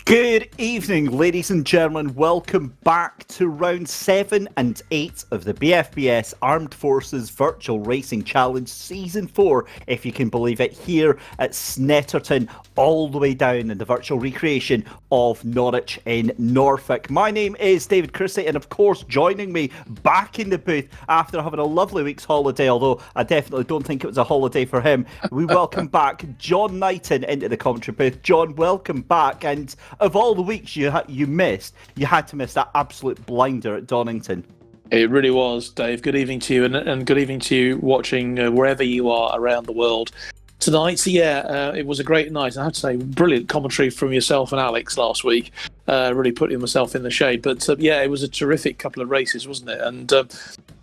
Good evening, ladies and gentlemen. Welcome back to round 7 and 8 of the BFBS Armed Forces Virtual Racing Challenge Season 4, if you can believe it, here at Snetterton, all the way down in the virtual recreation of Norwich in Norfolk. My name is David Christie, and of course, joining me back in the booth after having a lovely week's holiday, although I definitely don't think it was a holiday for him, we welcome back John Knighton into the commentary booth. John, welcome back, and of all the weeks you missed, you had to miss that absolute blinder at Donington. It really was, Dave. Good evening to you, and good evening to you watching wherever you are around the world tonight. So it was a great night. I have to say, brilliant commentary from yourself and Alex last week. Really putting myself in the shade. But it was a terrific couple of races, wasn't it? And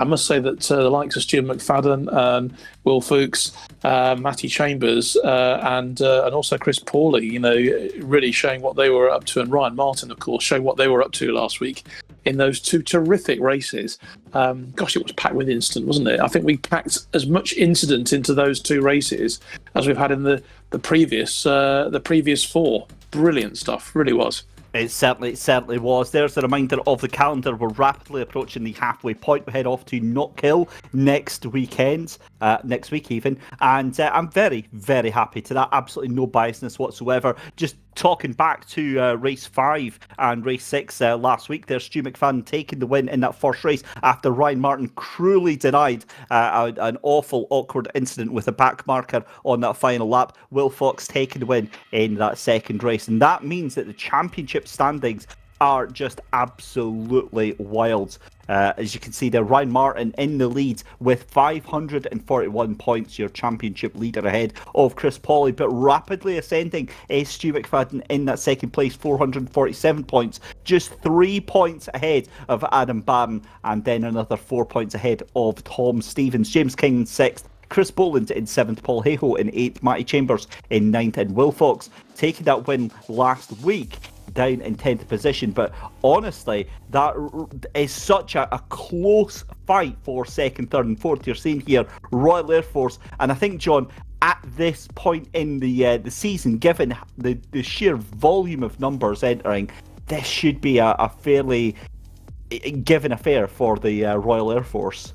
I must say that the likes of Stuart McFadden, Will Fuchs, Matty Chambers, and also Chris Pawley, really showing what they were up to, and Ryan Martin, of course, showing what they were up to last week in those two terrific races. It was packed with incident, wasn't it? I think we packed as much incident into those two races as we've had in the previous four. Brilliant stuff, really was. It certainly was. There's a reminder of the calendar. We're rapidly approaching the halfway point. We head off to Knockhill next week even. And I'm very, very happy to that. Absolutely no biasness whatsoever. Just talking back to race 5 and race 6 last week, there's Stu McFadden taking the win in that first race after Ryan Martin cruelly denied an awful, awkward incident with a back marker on that final lap. Will Fox taking the win in that second race. And that means that the championship standings are just absolutely wild. As you can see there, Ryan Martin in the lead with 541 points, your championship leader ahead of Chris Pawley, but rapidly ascending is Stu McFadden in that second place, 447 points, just 3 points ahead of Adam Barron, and then another 4 points ahead of Tom Stevens. James King in 6th, Chris Boland in 7th, Paul Hayhoe in 8th, Matty Chambers in 9th, and Will Fox taking that win last week down in 10th position. But honestly, that is such a close fight for 2nd, 3rd and 4th. You're seeing here Royal Air Force, and I think, John, at this point in the season, given the sheer volume of numbers entering, this should be a fairly given affair for the Royal Air Force.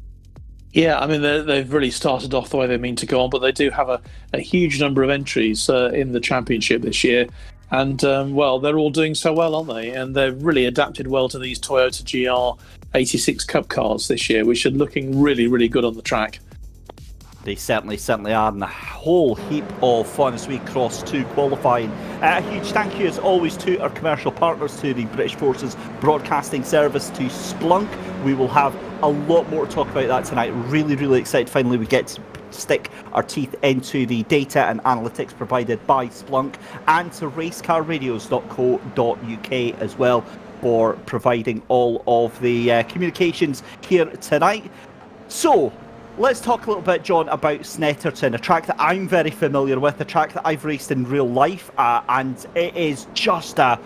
Yeah, I mean, they've really started off the way they mean to go on, but they do have a huge number of entries in the championship this year. And, they're all doing so well, aren't they? And they've really adapted well to these Toyota GR86 Cup cars this year, which are looking really, really good on the track. They certainly are, and a whole heap of fun as we cross to qualifying. A huge thank you, as always, to our commercial partners, to the British Forces Broadcasting Service, to Splunk. We will have a lot more to talk about that tonight. Really, really excited. Finally, we get to stick our teeth into the data and analytics provided by Splunk, and to racecarradios.co.uk as well for providing all of the communications here tonight. So, let's talk a little bit, John, about Snetterton, a track that I'm very familiar with, a track that I've raced in real life, and it is just a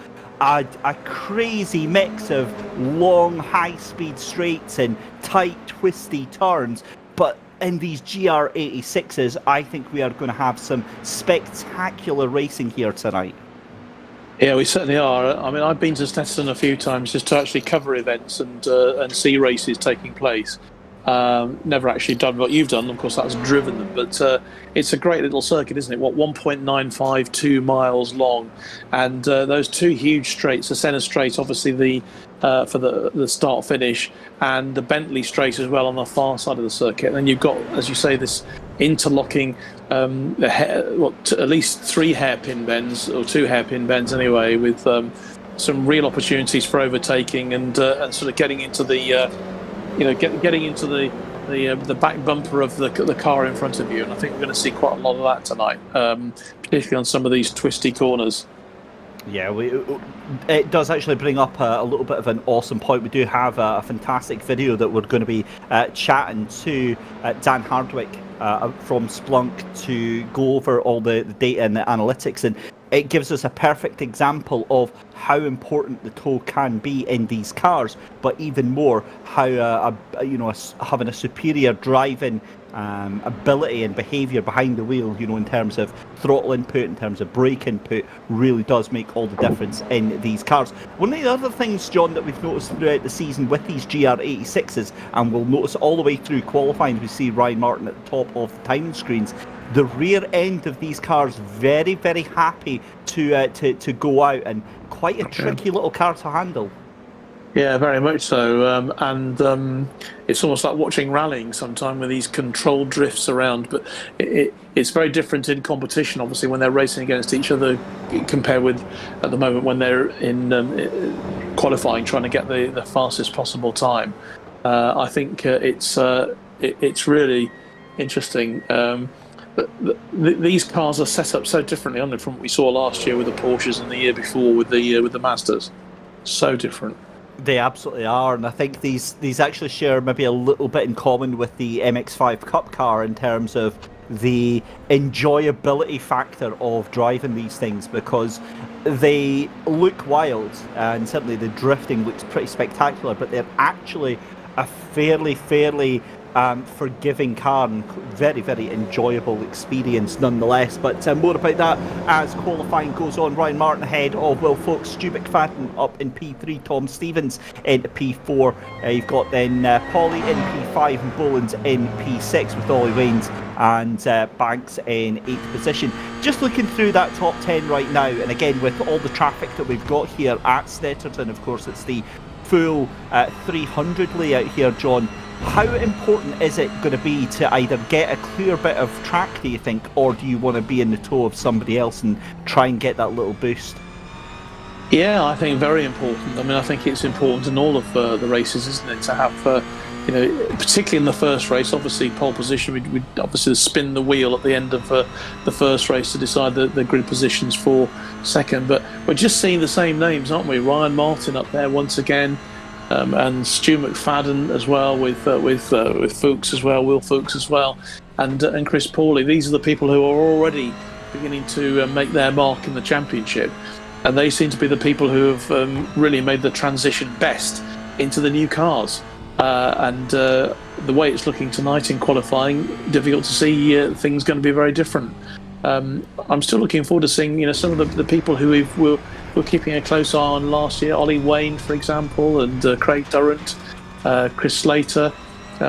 crazy mix of long, high-speed straights and tight, twisty turns. But in these GR86s, I think we are going to have some spectacular racing here tonight. Yeah, we certainly are. I mean, I've been to Snetterton a few times just to actually cover events and see races taking place. Never actually done what you've done. Of course, that's driven them, but it's a great little circuit, isn't it? 1.952 miles long, and those two huge straights, the Senna Straight, obviously for the start finish, and the Bentley Straight as well on the far side of the circuit. And then you've got, as you say, this interlocking at least 3 hairpin bends, or 2 hairpin bends anyway, with some real opportunities for overtaking and sort of getting into the getting into the back bumper of the car in front of you. And I think we're going to see quite a lot of that tonight, particularly on some of these twisty corners. Yeah, it does actually bring up a little bit of an awesome point. We do have a fantastic video that we're going to be chatting to Dan Hardwick from Splunk to go over all the data and the analytics, and it gives us a perfect example of how important the tow can be in these cars, but even more how having a superior driving ability and behaviour behind the wheel, in terms of throttle input, in terms of brake input, really does make all the difference in these cars. One of the other things, John, that we've noticed throughout the season with these GR86s, and we'll notice all the way through qualifying, we see Ryan Martin at the top of the timing screens. The rear end of these cars very, very happy to go out, and quite a tricky little car to handle. Yeah, very much so. And it's almost like watching rallying sometime with these controlled drifts around. But it's very different in competition, obviously, when they're racing against each other compared with at the moment when they're in qualifying, trying to get the fastest possible time. I think it's really interesting. But these cars are set up so differently, aren't they, from what we saw last year with the Porsches and the year before with the Mazdas. So different. They absolutely are, and I think these actually share maybe a little bit in common with the MX-5 Cup car in terms of the enjoyability factor of driving these things, because they look wild, and certainly the drifting looks pretty spectacular, but they're actually a fairly forgiving car and very, very enjoyable experience nonetheless. But more about that as qualifying goes on. Ryan Martin ahead of Will Fox, Stu McFadden up in P3, Tom Stevens in P4. You've got then Pauly in P5 and Bolins in P6 with Ollie Waynes and Banks in 8th position. Just looking through that top 10 right now, and again with all the traffic that we've got here at Snetterton, of course it's the full 300 layout here, John. How important is it going to be to either get a clear bit of track, do you think, or do you want to be in the toe of somebody else and try and get that little boost? Yeah, I think very important. I mean, I think it's important in all of the races, isn't it, to have, particularly in the first race, obviously pole position, we'd obviously spin the wheel at the end of the first race to decide the grid positions for second. But we're just seeing the same names, aren't we? Ryan Martin up there once again. And Stu McFadden as well with Fuchs as well, Will Fuchs as well, and Chris Pauly. These are the people who are already beginning to make their mark in the championship, and they seem to be the people who have really made the transition best into the new cars. And the way it's looking tonight in qualifying, difficult to see things going to be very different. I'm still looking forward to seeing some of the people who we're keeping a close eye on last year. Ollie Wayne, for example, and Craig Durrant, Chris Slater,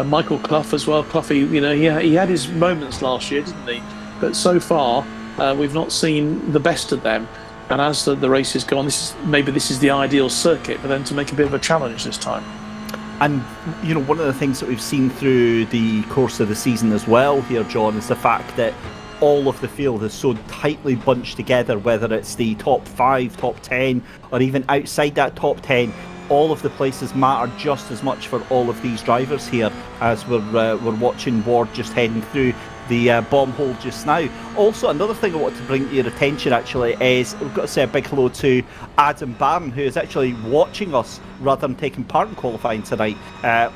Michael Clough as well. Cloughie, he had his moments last year, didn't he? But so far, we've not seen the best of them. And as the race has gone, this is the ideal circuit for them to make a bit of a challenge this time. And one of the things that we've seen through the course of the season as well here, John, is the fact that all of the field is so tightly bunched together, whether it's the top 5, top 10, or even outside that top 10. All of the places matter just as much for all of these drivers here, as we're watching Ward just heading through the bomb hole just now. Also, another thing I want to bring to your attention actually is we've got to say a big hello to Adam Barron, who is actually watching us rather than taking part in qualifying tonight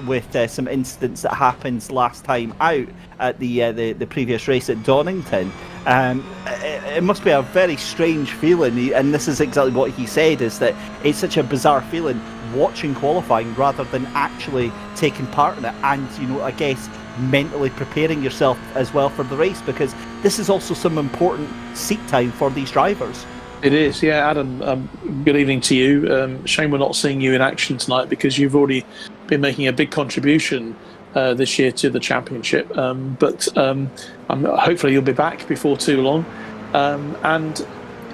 with some incidents that happened last time out at the previous race at Donington. It must be a very strange feeling, and this is exactly what he said, is that it's such a bizarre feeling watching qualifying rather than actually taking part in it, and I guess mentally preparing yourself as well for the race, because this is also some important seat time for these drivers. It is, yeah. Adam, good evening to you. Shame we're not seeing you in action tonight, because you've already been making a big contribution this year to the championship, but hopefully you'll be back before too long. And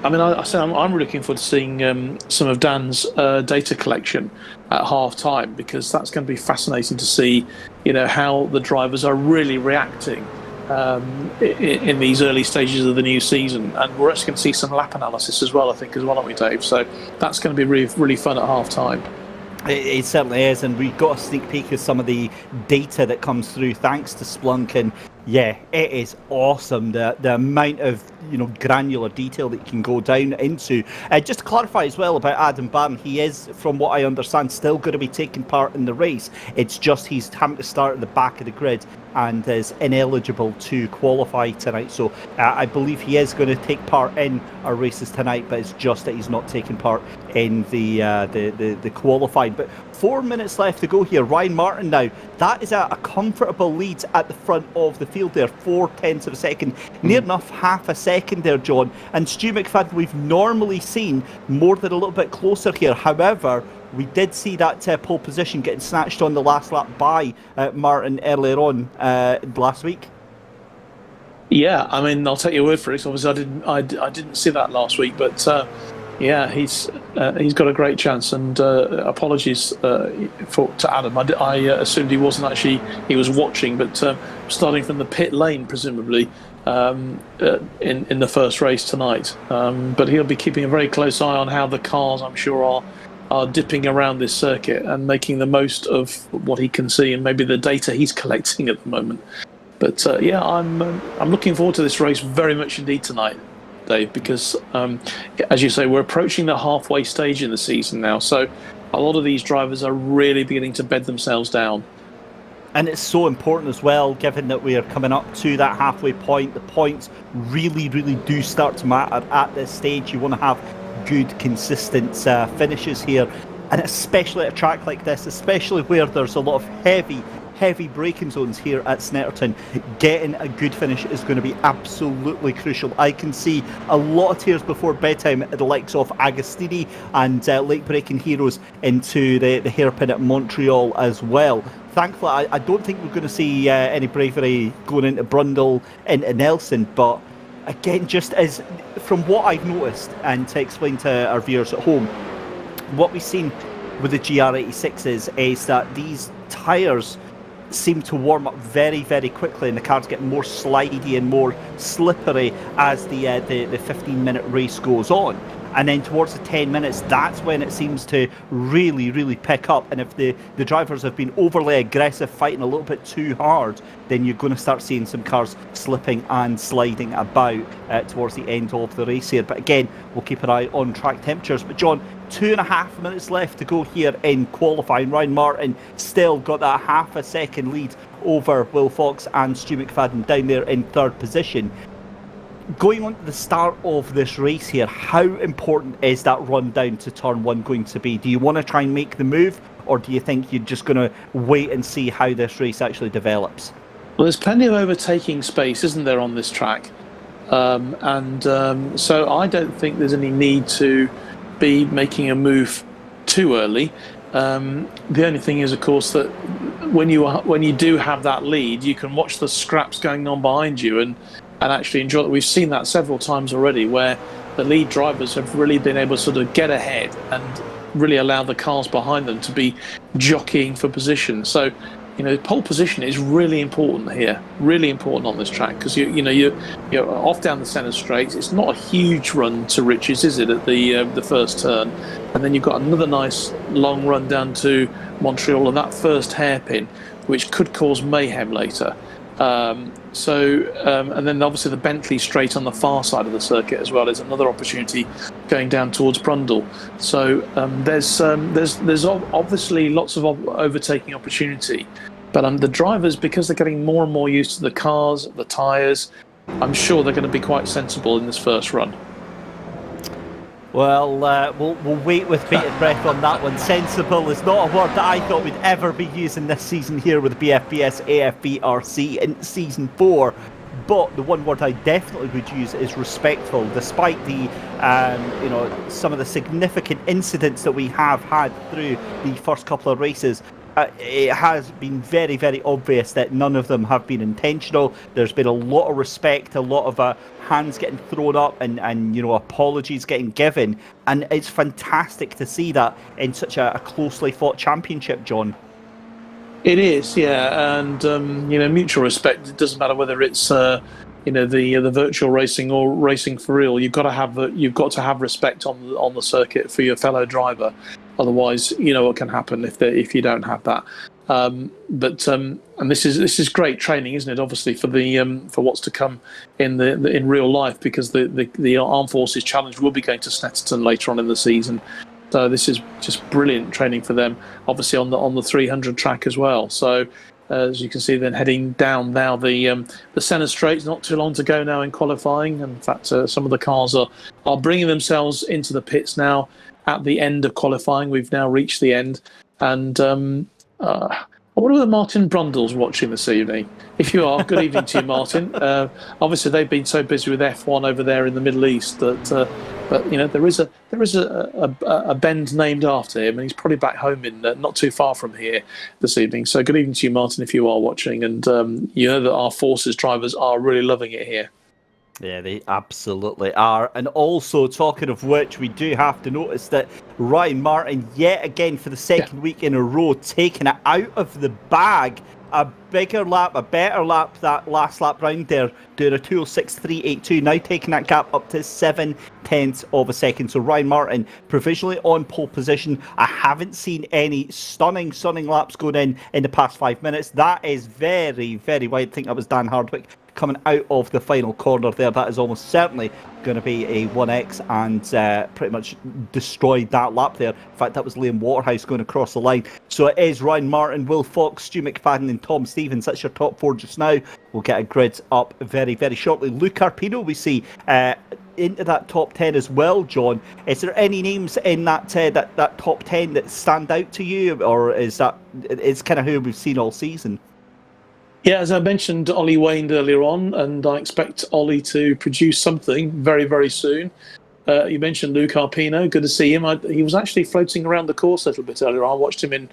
I mean, I'm really looking forward to seeing some of Dan's data collection at half time, because that's going to be fascinating to see, how the drivers are really reacting in these early stages of the new season. And we're actually going to see some lap analysis as well, I think, as well, aren't we, Dave? So that's going to be really, really fun at half time. It certainly is, and we got a sneak peek of some of the data that comes through thanks to Splunk, and yeah, it is awesome, the amount of granular detail that you can go down into. Just to clarify as well about Adam Barron, he is, from what I understand, still going to be taking part in the race. It's just he's having to start at the back of the grid and is ineligible to qualify tonight. So I believe he is going to take part in our races tonight, but it's just that he's not taking part in the qualifying. But 4 minutes left to go here. Ryan Martin now, that is a comfortable lead at the front of the field there, 0.4 of a second, near enough half a second there, John. And Stu McFadden, we've normally seen more than a little bit closer here. However, we did see that pole position getting snatched on the last lap by Martin earlier on last week. Yeah, I mean, I'll take your word for it. Obviously, I didn't see that last week, but yeah, he's got a great chance. And apologies to Adam. I assumed he wasn't actually. He was watching, but starting from the pit lane, presumably in the first race tonight. But he'll be keeping a very close eye on how the cars, I'm sure, are dipping around this circuit and making the most of what he can see and maybe the data he's collecting at the moment. But yeah, I'm looking forward to this race very much indeed tonight, Dave, because as you say, we're approaching the halfway stage in the season now, so a lot of these drivers are really beginning to bed themselves down. And it's so important as well, given that we are coming up to that halfway point. The points really, really do start to matter at this stage. You want to have good, consistent finishes here, and especially at a track like this, especially where there's a lot of heavy braking zones here at Snetterton, getting a good finish is going to be absolutely crucial. I can see a lot of tears before bedtime at the likes of Agostini and late braking heroes into the hairpin at Montreal as well. Thankfully, I don't think we're going to see any bravery going into Brundle, into Nelson, but again, just as from what I've noticed, and to explain to our viewers at home, what we've seen with the GR86s is that these tyres seem to warm up very, very quickly, and the cars get more slidey and more slippery as the 15-minute race goes on. And then towards the 10 minutes, that's when it seems to really, really pick up. And if the drivers have been overly aggressive, fighting a little bit too hard, then you're going to start seeing some cars slipping and sliding about towards the end of the race here. But again, we'll keep an eye on track temperatures. But John, 2.5 minutes left to go here in qualifying. Ryan Martin still got that half a second lead over Will Fox and Stu McFadden down there in third position. Going on to the start of this race here, how important is that run down to turn one going to be? Do you want to try and make the move, or do you think you're just going to wait and see how this race actually develops? Well, there's plenty of overtaking space, isn't there, on this track? So I don't think there's any need to be making a move too early. The only thing is, of course, that when you do have that lead, you can watch the scraps going on behind you and actually enjoy it. We've seen that several times already, where the lead drivers have really been able to sort of get ahead and really allow the cars behind them to be jockeying for position. So, pole position is really important here, really important on this track, because you're off down the centre straight. It's not a huge run to riches, is it, at the first turn? And then you've got another nice long run down to Montreal and that first hairpin, which could cause mayhem later. And then obviously the Bentley straight on the far side of the circuit as well is another opportunity going down towards Brundle. So there's obviously lots of overtaking opportunity, but the drivers, because they're getting more and more used to the cars, the tyres, I'm sure they're going to be quite sensible in this first run. Well, we'll wait with bated breath on that one. Sensible is not a word that I thought we'd ever be using this season here with BFBS Afvrc in Season 4. But the one word I definitely would use is respectful, despite the, some of the significant incidents that we have had through the first couple of races. It has been very, very obvious that none of them have been intentional. There's been a lot of respect, a lot of hands getting thrown up and apologies getting given. And it's fantastic to see that in such a closely fought championship, John. It is, yeah, and mutual respect. It doesn't matter whether it's the virtual racing or racing for real. You've got to have respect on the circuit for your fellow driver. Otherwise, what can happen if you don't have that. And this is great training, isn't it? Obviously for what's to come in real life, because the Armed Forces Challenge will be going to Snetterton later on in the season. So this is just brilliant training for them. Obviously on the 300 track as well. So As you can see, then heading down now the centre straight. Not too long to go now in qualifying. In fact, some of the cars are bringing themselves into the pits now at the end of qualifying. We've now reached the end, and I wonder whether Martin Brundle's watching this evening. If you are, good evening to you, Martin. Obviously, they've been so busy with F1 over there in the Middle East that, but you know, there is a bend named after him, and he's probably back home in not too far from here this evening. So, good evening to you, Martin, if you are watching, and you know that our Forces drivers are really loving it here. Yeah, they absolutely are. And also, talking of which, we do have to notice that Ryan Martin, yet again for the second week in a row, taking it out of the bag. A bigger lap, a better lap that last lap round there, doing a 2:06.382, now taking that gap up to 0.7 of a second. So Ryan Martin provisionally on pole position. I haven't seen any stunning laps going in the past 5 minutes. That is very, very wide. I think that was Dan Hardwick coming out of the final corner there. That is almost certainly going to be a 1X, and pretty much destroyed that lap there. In fact, that was Liam Waterhouse going across the line. So it is Ryan Martin, Will Fox, Stu McFadden and Tom Stevens. That's your top four just now. We'll get a grid up very, very shortly. Luke Arpino, we see into that top 10 as well, John. Is there any names in that that top 10 that stand out to you, or is that it's kind of who we've seen all season? Yeah, as I mentioned, Ollie waned earlier on, and I expect Ollie to produce something very, very soon. You mentioned Luke Arpino. Good to see him. He was actually floating around the course a little bit earlier on. I watched him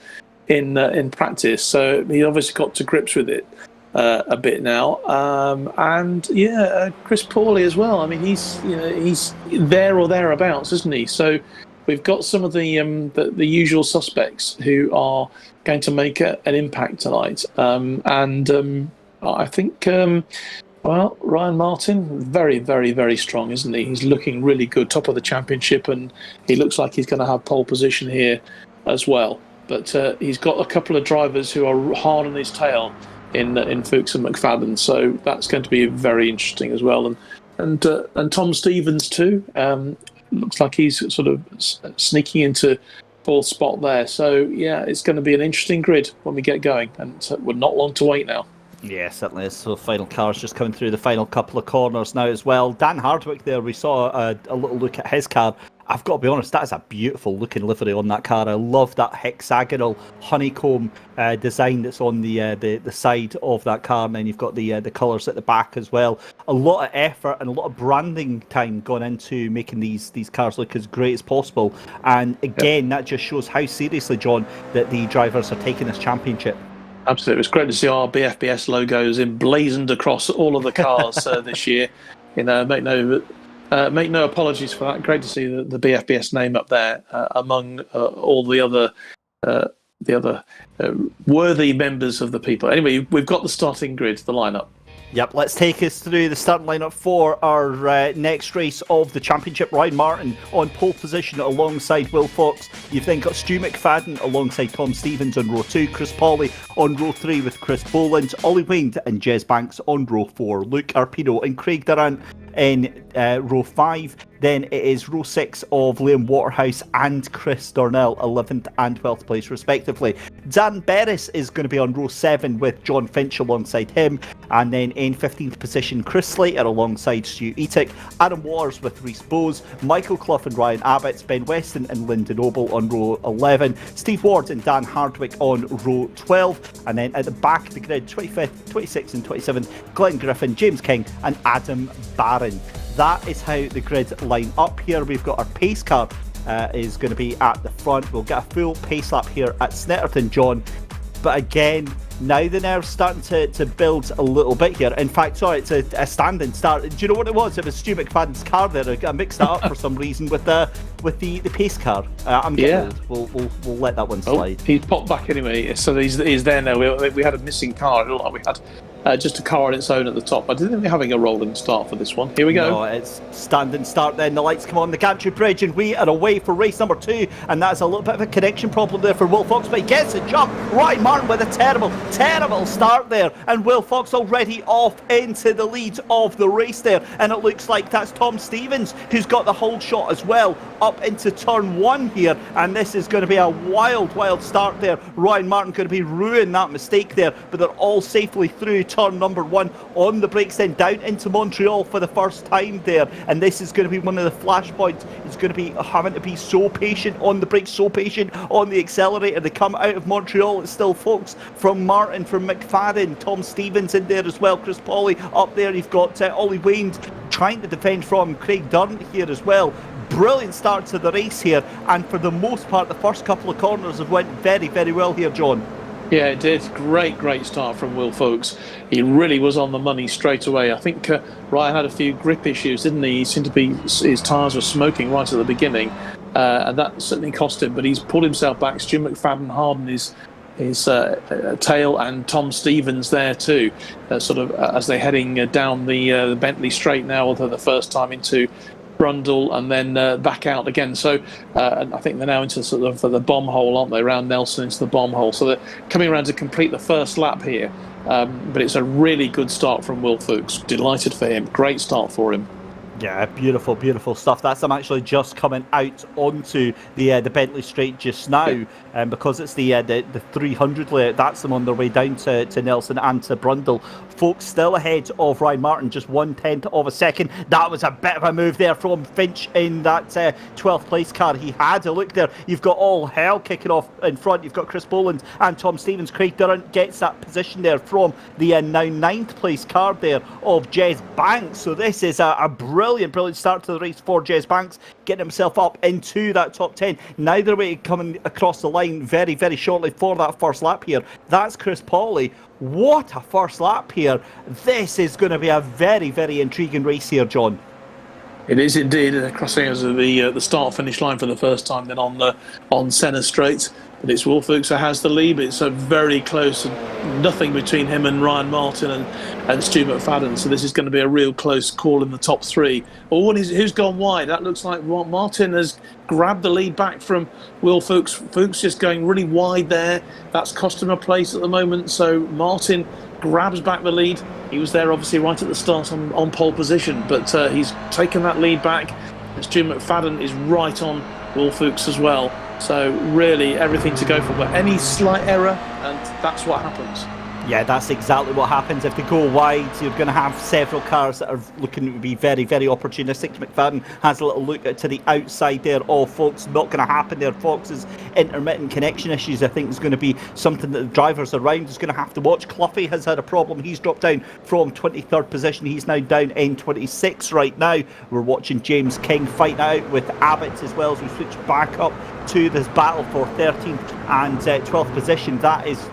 in practice, so he obviously got to grips with it a bit now. And yeah, Chris Pauly as well. I mean, he's there or thereabouts, isn't he? So we've got some of the usual suspects who are going to make an impact tonight. I think, well, Ryan Martin, very, very, very strong, isn't he? He's looking really good, top of the championship, and he looks like he's going to have pole position here as well. But he's got a couple of drivers who are hard on his tail in Fuchs and McFadden, so that's going to be very interesting as well. And Tom Stevens too. Looks like he's sort of sneaking into fourth spot there. So, yeah, it's going to be an interesting grid when we get going. And we're not long to wait now. Yeah, certainly is. So final cars just coming through the final couple of corners now as well. Dan Hardwick there, we saw a little look at his car. I've got to be honest, that is a beautiful looking livery on that car. I love that hexagonal honeycomb design that's on the side of that car, and then you've got the colours at the back as well. A lot of effort and a lot of branding time gone into making these cars look as great as possible. And again, that just shows how seriously, John, that the drivers are taking this championship. Absolutely. It's great to see our BFBS logos emblazoned across all of the cars this year. You know, make no apologies for that. Great to see the BFBS name up there among all the other worthy members of the people. Anyway, we've got the starting grid, the lineup. Yep, let's take us through the starting lineup for our next race of the championship. Ryan Martin on pole position alongside Will Fox. You've then got Stu McFadden alongside Tom Stevens on row 2, Chris Pauly on row 3 with Chris Boland, Ollie Waned and Jez Banks on row 4, Luke Arpino and Craig Durrant in row 5. Then it is row 6 of Liam Waterhouse and Chris Darnell, 11th and 12th place respectively. Dan Berris is going to be on row 7 with John Finch alongside him. And then in 15th position, Chris Slater alongside Stu Etic, Adam Waters with Rhys Bowes, Michael Clough and Ryan Abbott, Ben Weston and Lyndon Noble on row 11, Steve Ward and Dan Hardwick on row 12, and then at the back of the grid, 25th, 26th and 27th, Glenn Griffin, James King and Adam Barron. That is how the grid line up here. We've got our pace car is going to be at the front. We'll get a full pace lap here at Snetterton, John. But again, now the nerves starting to build a little bit here. In fact, sorry, it's a standing start. Do you know what it was? It was Stu McFadden's car there. I mixed that up for some reason with the pace car. I'm getting old. We'll let that one slide. He's popped back anyway, so he's there now. We had a missing car. It looked like we had just a car on its own at the top. I didn't think they're having a rolling start for this one. Here we go. No, it's standing start then. The lights come on the gantry bridge and we are away for race number 2. And that's a little bit of a connection problem there for Will Fox, but he gets the jump. Ryan Martin with a terrible start there. And Will Fox already off into the lead of the race there. And it looks like that's Tom Stevens who's got the hold shot as well up into turn 1 here. And this is going to be a wild start there. Ryan Martin going to be ruining that mistake there, but they're all safely through turn number 1 on the brakes, then down into Montreal for the first time there. And this is going to be one of the flashpoints. It's going to be having to be so patient on the brakes, so patient on the accelerator. They come out of Montreal. It's still folks from Martin, from McFadden, Tom Stevens in there as well, Chris Pauly up there. You've got Ollie Wayne trying to defend from Craig Dunn here as well. Brilliant start to the race here, and for the most part the first couple of corners have went very well here, John. Yeah, it did. Great start from Will Fox. He really was on the money straight away. I think Ryan had a few grip issues, didn't he? He seemed to be, his tyres were smoking right at the beginning, and that certainly cost him. But he's pulled himself back. Stu McFadden hardened his tail, and Tom Stevens there too, sort of as they're heading down the Bentley Straight now, although the first time into Brundle and then back out again. So and I think they're now into sort of the bomb hole, aren't they, around Nelson into the bomb hole. So they're coming around to complete the first lap here. But it's a really good start from Will Fox. Delighted for him. Great start for him. Yeah, beautiful stuff. That's them actually just coming out onto the Bentley Straight just now, because it's the 300 layout. That's them on their way down to Nelson and to Brundle. Folks still ahead of Ryan Martin, just 1/10 of a second. That was a bit of a move there from Finch in that 12th place car. He had a look there. You've got all hell kicking off in front. You've got Chris Boland and Tom Stevens. Craig Durrant gets that position there from the now 9th place car there of Jez Banks. So this is a brilliant start to the race for Jez Banks, getting himself up into that top 10. Now they're way coming across the line very shortly for that first lap here. That's Chris Pauly. What a first lap here. This is going to be a very intriguing race here, John. It is indeed, crossing as the start-finish line for the first time then on Senna Straight. But it's Will Fox who has the lead. It's very close, nothing between him and Ryan Martin and Stu McFadden. So this is going to be a real close call in the top 3. Oh, and who's gone wide? That looks like Martin has grabbed the lead back from Will Fox. Fox just going really wide there. That's cost him a place at the moment. So Martin grabs back the lead. He was there obviously right at the start on pole position, but he's taken that lead back. And Stu McFadden is right on Will Fox as well. So really everything to go for, but any slight error and that's what happens. Yeah, that's exactly what happens. If they go wide, you're going to have several cars that are looking to be very opportunistic. McFadden has a little look to the outside there of Fox. Not going to happen there. Fox's intermittent connection issues, I think, is going to be something that the drivers around is going to have to watch. Cluffy has had a problem. He's dropped down from 23rd position. He's now down in 26 right now. We're watching James King fight out with Abbott as well as we switch back up to this battle for 13th and 12th position. That is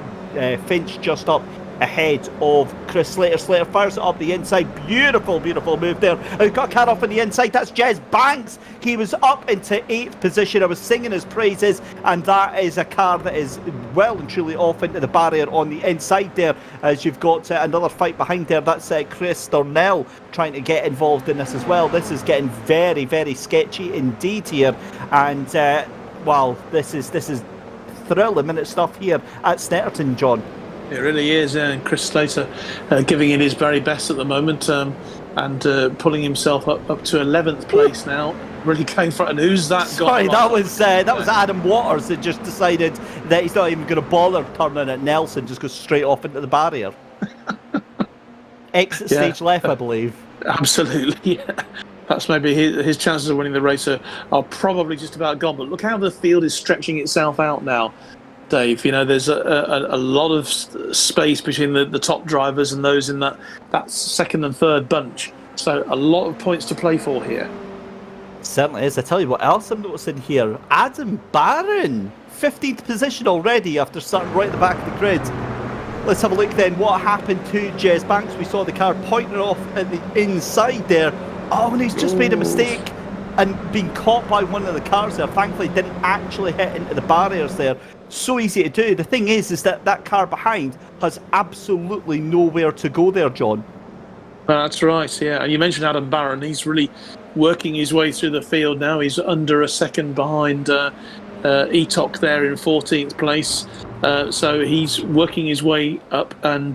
Finch just up ahead of Chris Slater. Slater fires it up the inside. Beautiful move there. We've got a car off on the inside. That's Jez Banks. He was up into 8th position. I was singing his praises, and that is a car that is well and truly off into the barrier on the inside there, as you've got another fight behind there. That's Chris Darnell trying to get involved in this as well. This is getting very sketchy indeed here, and wow, this is thrill-a-minute stuff here at Snetterton, John. It really is, and Chris Slater giving it his very best at the moment, and pulling himself up to 11th place now. Really going for it. And who's that? Sorry, that was Adam Waters that just decided that he's not even going to bother turning at Nelson, just goes straight off into the barrier. Exit stage left, I believe. Absolutely, yeah. Perhaps maybe his chances of winning the race are probably just about gone. But look how the field is stretching itself out now, Dave. You know, there's a lot of space between the top drivers and those in that second and third bunch. So a lot of points to play for here. Certainly is. I tell you what else I'm noticing here. Adam Barron, 15th position already after starting right at the back of the grid. Let's have a look then. What happened to Jez Banks? We saw the car pointing off at the inside there. Oh, and he's just made a mistake and been caught by one of the cars there. Thankfully, didn't actually hit into the barriers there. so easy to do. The thing is that that car behind has absolutely nowhere to go there, John. That's right, yeah. And you mentioned Adam Barron. He's really working his way through the field now. He's under a second behind Etok there in 14th place. So he's working his way up and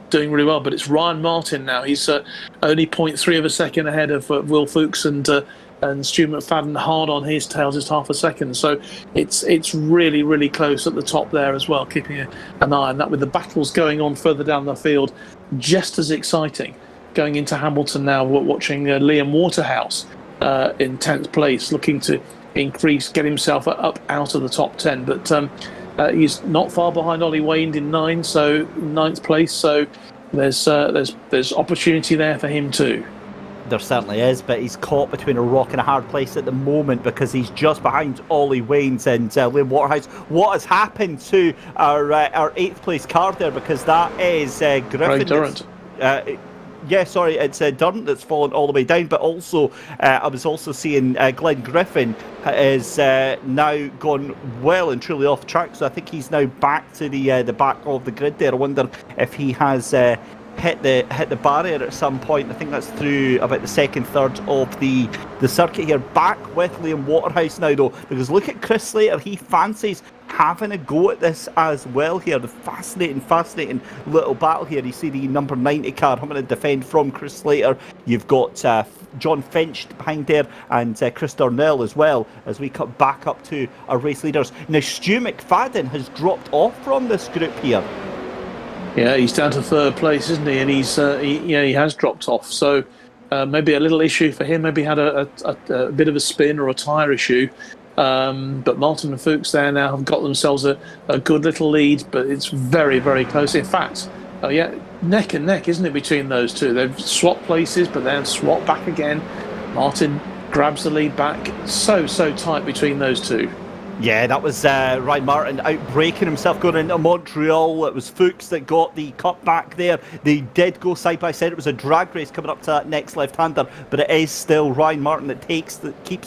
doing really well. But it's Ryan Martin now. He's only 0.3 of a second ahead of Will Fuchs and Stu McFadden, hard on his tail, just half a second. So it's really, really close at the top there as well, keeping an eye on that, with the battles going on further down the field. Just as exciting. Going into Hamilton now, watching Liam Waterhouse in 10th place, looking to get himself up out of the top 10. But he's not far behind Ollie Wayne in 9th place. So there's opportunity there for him too. There certainly is, but he's caught between a rock and a hard place at the moment because he's just behind Ollie Waynes and Liam Waterhouse. What has happened to our 8th place car there? Because that is Griffin. Durrant. Yeah, sorry, it's Durrant that's fallen all the way down, but also I was also seeing Glenn Griffin is now gone well and truly off track, so I think he's now back to the back of the grid there. I wonder if he has hit the barrier at some point. I think that's through about the second third of the circuit here. Back with Liam Waterhouse now though, because look at Chris Slater, he fancies having a go at this as well here. The fascinating little battle here. You see the number 90 car having to defend from Chris Slater. You've got John Finch behind there and Chris Darnell as well, as we cut back up to our race leaders. Now Stu McFadden has dropped off from this group here. Yeah, he's down to 3rd place, isn't he? And he has dropped off. So maybe a little issue for him. Maybe had a bit of a spin or a tyre issue. But Martin and Fuchs there now have got themselves a good little lead, but it's very, very close. In fact, neck and neck, isn't it, between those two? They've swapped places, but then swapped back again. Martin grabs the lead back. So tight between those two. Yeah, that was Ryan Martin outbraking himself going into Montreal. It was Fuchs that got the cut back there. They did go side by side. It was a drag race coming up to that next left-hander, but it is still Ryan Martin that keeps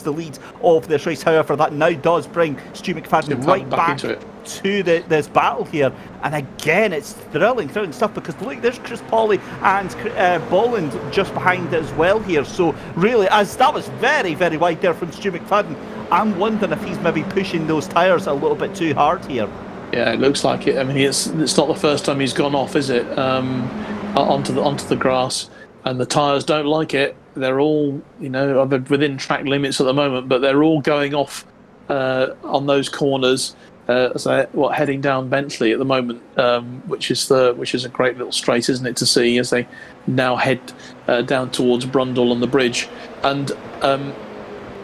the lead of this race. However, that now does bring Stu McFadden right back to this battle here. And again, it's thrilling stuff, because look, there's Chris Pauly and Bolland just behind as well here. So really, as that was very, very wide there from Stu McFadden, I'm wondering if he's maybe pushing those tyres a little bit too hard here. Yeah, it looks like it. I mean, it's not the first time he's gone off, is it? Onto the grass, and the tyres don't like it. They're all, within track limits at the moment, but they're all going off on those corners. Heading down Bentley at the moment, which is a great little straight, isn't it, to see as they now head down towards Brundle on the bridge. And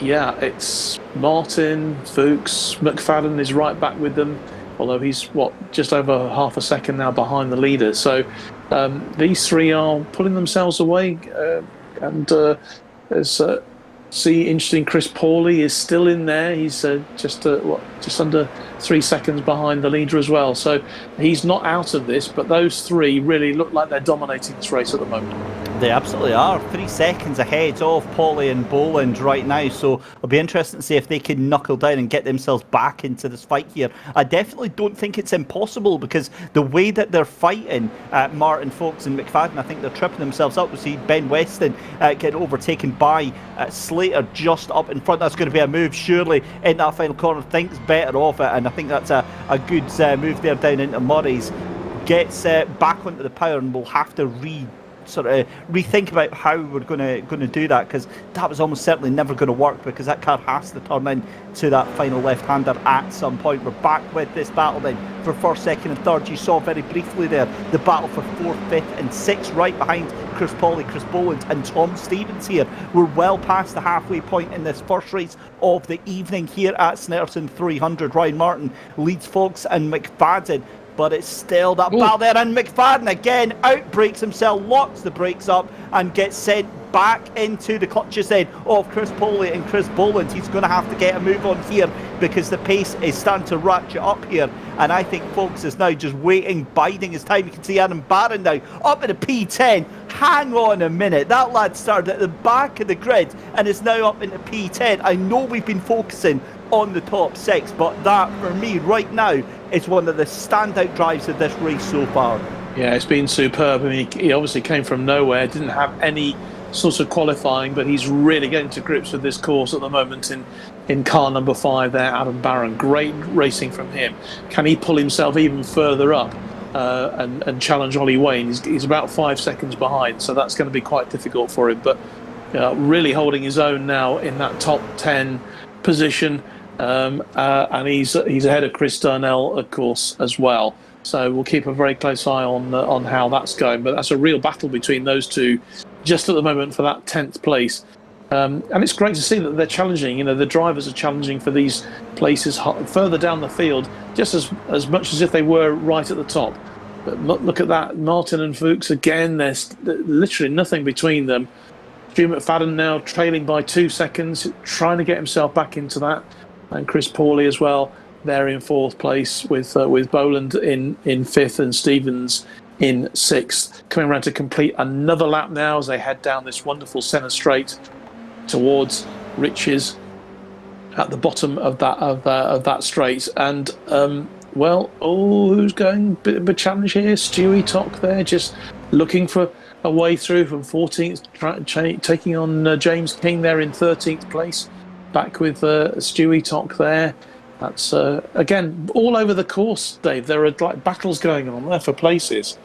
it's Martin, Fuchs, McFadden is right back with them, although he's just over half a second now behind the leader. So these three are pulling themselves away, and interesting. Chris Pauly is still in there. He's just under 3 seconds behind the leader as well. So he's not out of this, but those three really look like they're dominating this race at the moment. They absolutely are. 3 seconds ahead of Pauly and Boland right now. So it'll be interesting to see if they can knuckle down and get themselves back into this fight here. I definitely don't think it's impossible, because the way that they're fighting Martin, Fuchs and McFadden, I think they're tripping themselves up. We see Ben Weston getting overtaken by Slater just up in front. That's going to be a move surely in that final corner. Thinks better of it, and I think that's a good move there down into Murray's. Gets back onto the power, and we'll have to rethink about how we're going to do that, because that was almost certainly never going to work, because that car has to turn in to that final left-hander at some point. We're back with this battle then for 1st, 2nd and 3rd. You saw very briefly there the battle for 4th, 5th and 6th right behind Chris Pauly, Chris Boland and Tom Stevens here. We're well past the halfway point in this first race of the evening here at Snetterton 300. Ryan Martin leads Fuchs and McFadden, but it's still that battle there, and McFadden again outbrakes himself, locks the brakes up and gets sent back into the clutches then of Chris Pauly and Chris Boland. He's going to have to get a move on here, because the pace is starting to ratchet up here, and I think Fuchs is now just waiting, biding his time. You can see Adam Barron now up in a P10. Hang on a minute, that lad started at the back of the grid and is now up into P10. I know we've been focusing on the top 6. But that, for me, right now, is one of the standout drives of this race so far. Yeah, it's been superb. I mean, he obviously came from nowhere, didn't have any sort of qualifying, but he's really getting to grips with this course at the moment in car number 5 there, Adam Barron. Great racing from him. Can he pull himself even further up and challenge Ollie Wayne? He's about 5 seconds behind, so that's going to be quite difficult for him. But really holding his own now in that top 10 position, and he's ahead of Chris Darnell, of course, as well. So we'll keep a very close eye on how that's going. But that's a real battle between those two just at the moment for that 10th place. And it's great to see that they're challenging. You know, the drivers are challenging for these places further down the field, just as much as if they were right at the top. But look at that. Martin and Fuchs, again, there's literally nothing between them. Stu McFadden now trailing by 2 seconds, trying to get himself back into that. And Chris Pawley as well. They're in 4th place with Boland in 5th and Stevens in 6th. Coming around to complete another lap now as they head down this wonderful centre straight towards Riches at the bottom of that straight. And who's going? Bit of a challenge here. Stewie Tock there, just looking for a way through from 14th, taking on James King there in 13th place. Back with Stewie Tock there. That's, again, all over the course, Dave. There are like battles going on there for places.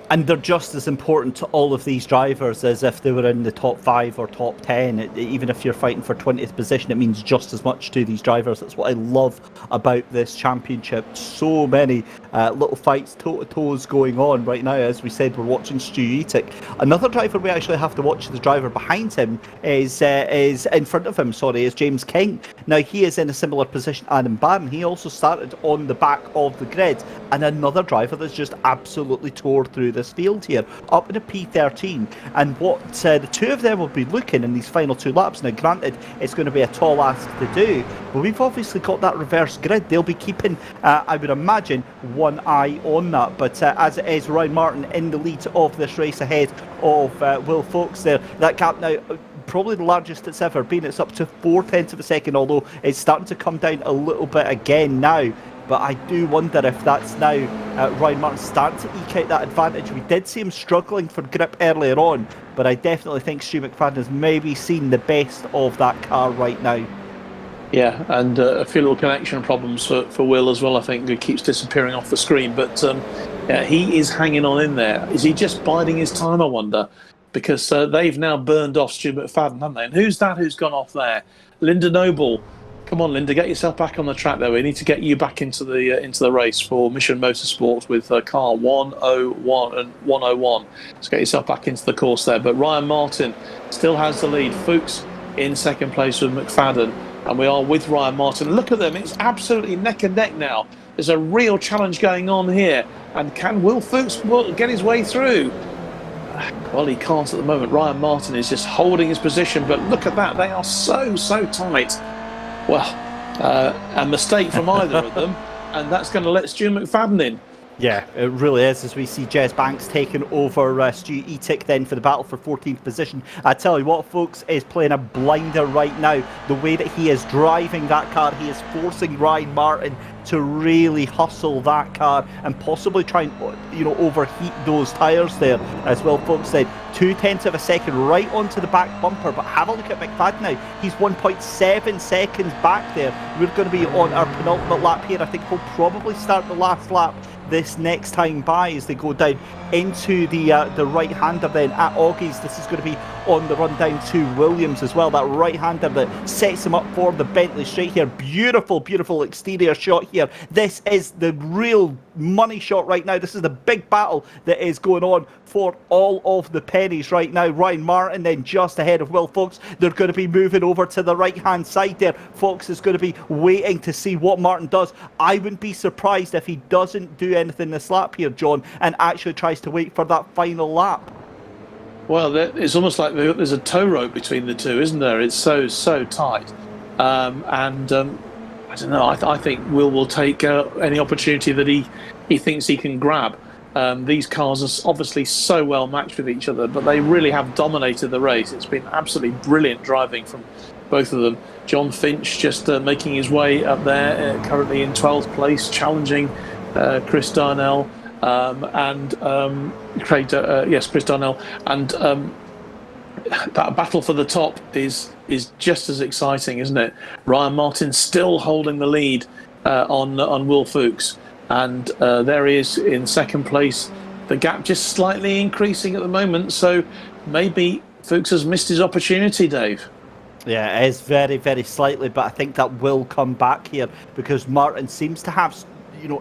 And they're just as important to all of these drivers as if they were in the top 5 or top 10. Even if you're fighting for 20th position, it means just as much to these drivers. That's what I love about this championship. So many little fights, toe-to-toes going on right now. As we said, we're watching Stu Etic. Another driver we actually have to watch, the driver behind him, is in front of him, is James King. Now, he is in a similar position, Adam Barron. He also started on the back of the grid. And another driver that's just absolutely tore through this field here, up in a P13. And what the two of them will be looking in these final 2 laps, now granted it's going to be a tall ask to do, but we've obviously got that reverse grid. They'll be keeping, I would imagine, one eye on that. But as it is, Ryan Martin in the lead of this race ahead of Will Fox there. That gap now probably the largest it's ever been. It's up to 0.4 of a second, although it's starting to come down a little bit again now. But I do wonder if that's now Ryan Martin starting to eke out that advantage. We did see him struggling for grip earlier on, but I definitely think Stu McFadden has maybe seen the best of that car right now. Yeah, and a few little connection problems for Will as well, I think, who keeps disappearing off the screen. But yeah, he is hanging on in there. Is he just biding his time, I wonder? Because they've now burned off Stu McFadden, haven't they? And who's that who's gone off there? Linda Noble. Come on, Linda, get yourself back on the track there. We need to get you back into the race for Mission Motorsports with car 101 and 101. So get yourself back into the course there. But Ryan Martin still has the lead. Fuchs in 2nd place with McFadden. And we are with Ryan Martin. Look at them. It's absolutely neck and neck now. There's a real challenge going on here. And can Will Fuchs get his way through? Well, he can't at the moment. Ryan Martin is just holding his position. But look at that. They are so tight. Well, a mistake from either of them, and that's going to let Stu McFadden in. Yeah, it really is, as we see Jez Banks taking over Stu Etic then for the battle for 14th position. I tell you what, folks, is playing a blinder right now. The way that he is driving that car, he is forcing Ryan Martin to really hustle that car and possibly try and overheat those tyres there. As well, folks said, 0.2 of a second right onto the back bumper. But have a look at McFadden now. He's 1.7 seconds back there. We're going to be on our penultimate lap here. I think we'll probably start the last lap this next time by as they go down into the right-hander then at Augie's. This is going to be on the run down to Williams as well. That right-hander that sets him up for the Bentley straight here. Beautiful exterior shot here. This is the real money shot right now. This is the big battle that is going on for all of the pennies right now. Ryan Martin then just ahead of Will Fox. They're going to be moving over to the right-hand side there. Fox is going to be waiting to see what Martin does. I wouldn't be surprised if he doesn't do anything this lap here, John, and actually tries to wait for that final lap. Well, it's almost like there's a tow rope between the two, isn't there? It's so tight. I don't know. I think Will take any opportunity that he thinks he can grab. These cars are obviously so well matched with each other, but they really have dominated the race. It's been absolutely brilliant driving from both of them. John Finch just making his way up there, currently in 12th place, challenging Chris Darnell and Chris Darnell, and that battle for the top is just as exciting, isn't it? Ryan Martin still holding the lead on Will Fuchs, and there he is in second place. The gap just slightly increasing at the moment, so maybe Fuchs has missed his opportunity, Dave. Yeah, it is very, very slightly, but I think that will come back here because Martin seems to have,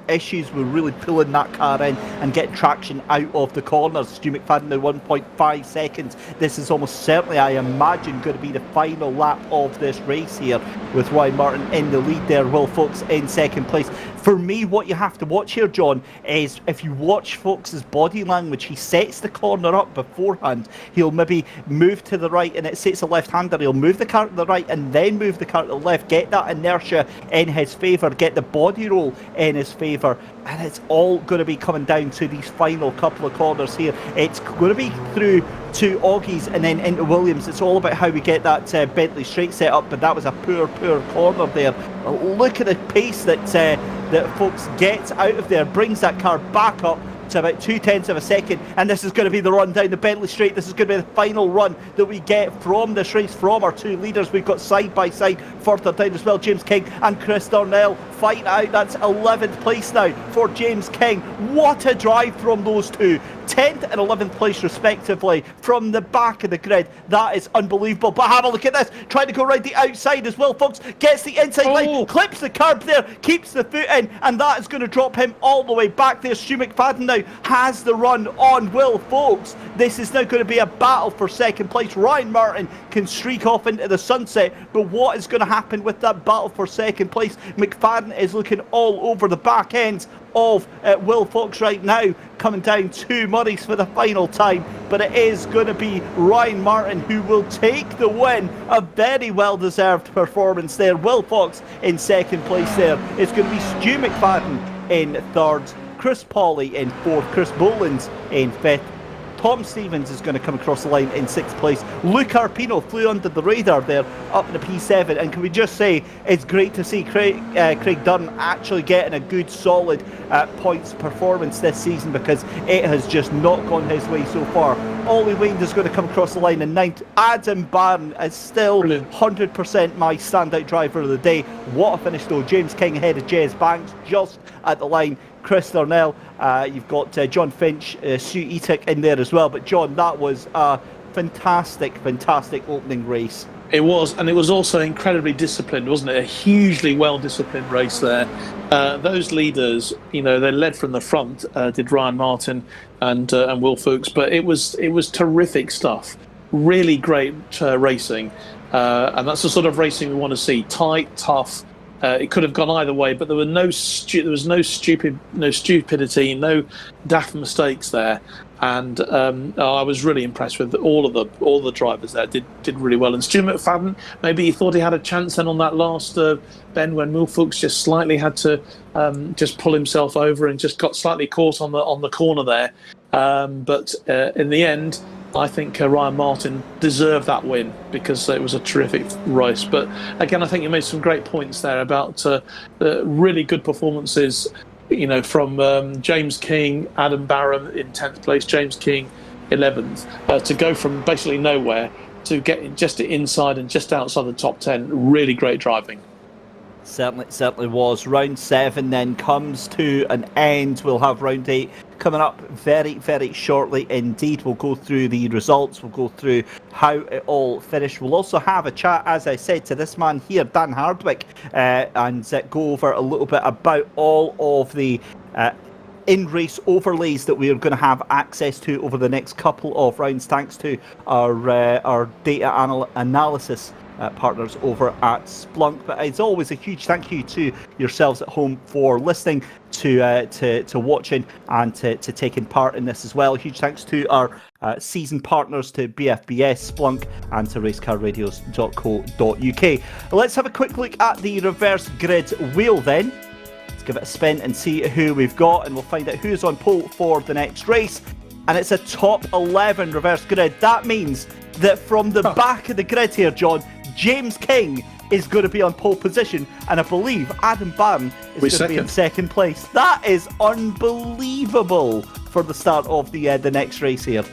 issues with really pulling that car in and getting traction out of the corners. Stu McFadden now 1.5 seconds. This is almost certainly, I imagine, going to be the final lap of this race here with Ryan Martin in the lead there, Will Fuchs in second place. For me, what you have to watch here, John, is if you watch Fuchs's body language, he sets the corner up beforehand. He'll maybe move to the right and it sets a left-hander. He'll move the car to the right and then move the car to the left, get that inertia in his favour, get the body roll in his favour. And it's all going to be coming down to these final couple of corners here. It's going to be through to Augies and then into Williams. It's all about how we get that Bentley straight set up, but that was a poor corner there. Look at the pace that Fuchs gets out of there, brings that car back up to about 0.2 of a second, and this is going to be the run down the Bentley Straight. This is going to be the final run that we get from this race from our two leaders. We've got side by side further down as well, James King and Chris Darnell fighting out. That's 11th place now for James King. What a drive from those two, 10th and 11th place respectively from the back of the grid. That is unbelievable. But have a look at this, trying to go right the outside as well. Fuchs gets the inside line, clips the curb there, keeps the foot in, and that is going to drop him all the way back there. Stu McFadden now has the run on Will Fuchs. This is now going to be a battle for second place. Ryan Martin can streak off into the sunset, but what is going to happen with that battle for second place? McFadden is looking all over the back end of Will Fuchs right now, coming down to Murray's for the final time, but it is going to be Ryan Martin who will take the win. A very well deserved performance there. Will Fuchs in second place there. It's going to be Stu McFadden in third, Chris Pawley in fourth, Chris Boland's in fifth, Tom Stevens is going to come across the line in sixth place. Luke Arpino flew under the radar there up in the P7, and can we just say it's great to see Craig Dunn actually getting a good solid points performance this season, because it has just not gone his way so far. Ollie Wayne is going to come across the line in ninth. Adam Barron is still 100% my standout driver of the day. What a finish though. James King ahead of Jez Banks just at the line. Chris Darnell, you've got John Finch, Sue Etic in there as well. But John, that was a fantastic opening race. It was, and it was also incredibly disciplined, wasn't it? A hugely well-disciplined race there. Those leaders, they led from the front, did Ryan Martin and Will Fuchs, but it was terrific stuff. Really great racing, and that's the sort of racing we want to see. Tight, tough. It could have gone either way, but there was no stupidity, no daft mistakes there, and I was really impressed with all the drivers there. Did really well. And Stu McFadden, maybe he thought he had a chance then on that last bend when Will Fuchs just slightly had to just pull himself over and just got slightly caught on the corner there. But in the end, I think Ryan Martin deserved that win because it was a terrific race. But again, I think you made some great points there about really good performances, from James King, Adam Barron in 10th place, James King 11th, to go from basically nowhere to get just inside and just outside the top 10. Really great driving. Certainly was. Round 7 then comes to an end. We'll have round 8 coming up very, very shortly indeed. We'll go through the results. We'll go through how it all finished. We'll also have a chat, as I said, to this man here, Dan Hardwick, and go over a little bit about all of the in-race overlays that we are going to have access to over the next couple of rounds, thanks to our data analysis partners over at Splunk. But it's always a huge thank you to yourselves at home for listening, to watching, and to taking part in this as well. Huge thanks to our season partners, to BFBS, Splunk, and to racecarradios.co.uk. Let's have a quick look at the reverse grid wheel then. Let's give it a spin and see who we've got, and we'll find out who's on pole for the next race. And it's a top 11 reverse grid. That means that from the back of the grid here, John, James King is going to be on pole position, and I believe Adam Barron is going to be in second place. That is unbelievable for the start of the next race here.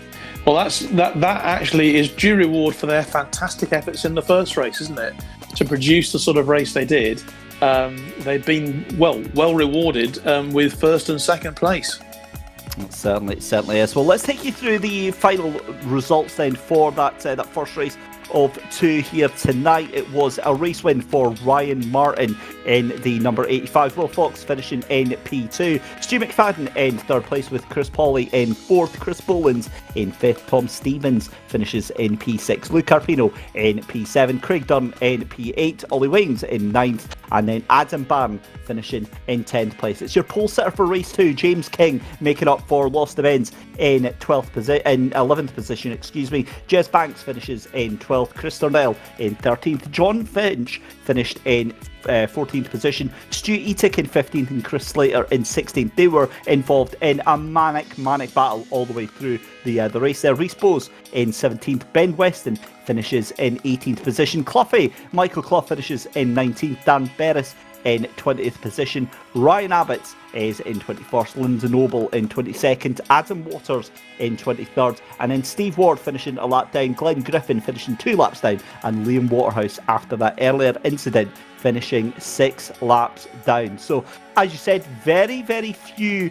Well, that actually is due reward for their fantastic efforts in the first race, isn't it? To produce the sort of race they did. They've been well rewarded with first and second place. It certainly is. Well, let's take you through the final results then for that first race of 2 here tonight. It was a race win for Ryan Martin in the number 85. Will Fox finishing in P2. Stu McFadden in third place with Chris Pawley in fourth. Chris Bolins in fifth. Tom Stevens finishes in P6. Luke Carpino in P7. Craig Dunn in P8. Ollie Waynes in ninth. And then Adam Barron finishing in 10th place. It's your pole sitter for race 2. James King making up for lost events in 11th position. Jez Banks finishes in 12th. Chris Thornell in 13th. John Finch finished in 14th position. Stu Etic in 15th and Chris Slater in 16th. They were involved in a manic battle all the way through the race there. Rhys Bowes in 17th. Ben Weston finishes in 18th position. Michael Clough finishes in 19th. Dan Berris in 20th position. Ryan Abbott is in 21st. Lindsay Noble in 22nd. Adam Waters in 23rd. And then Steve Ward finishing a lap down. Glenn Griffin finishing 2 laps down. And Liam Waterhouse, after that earlier incident, finishing 6 laps down. So, as you said, very, very few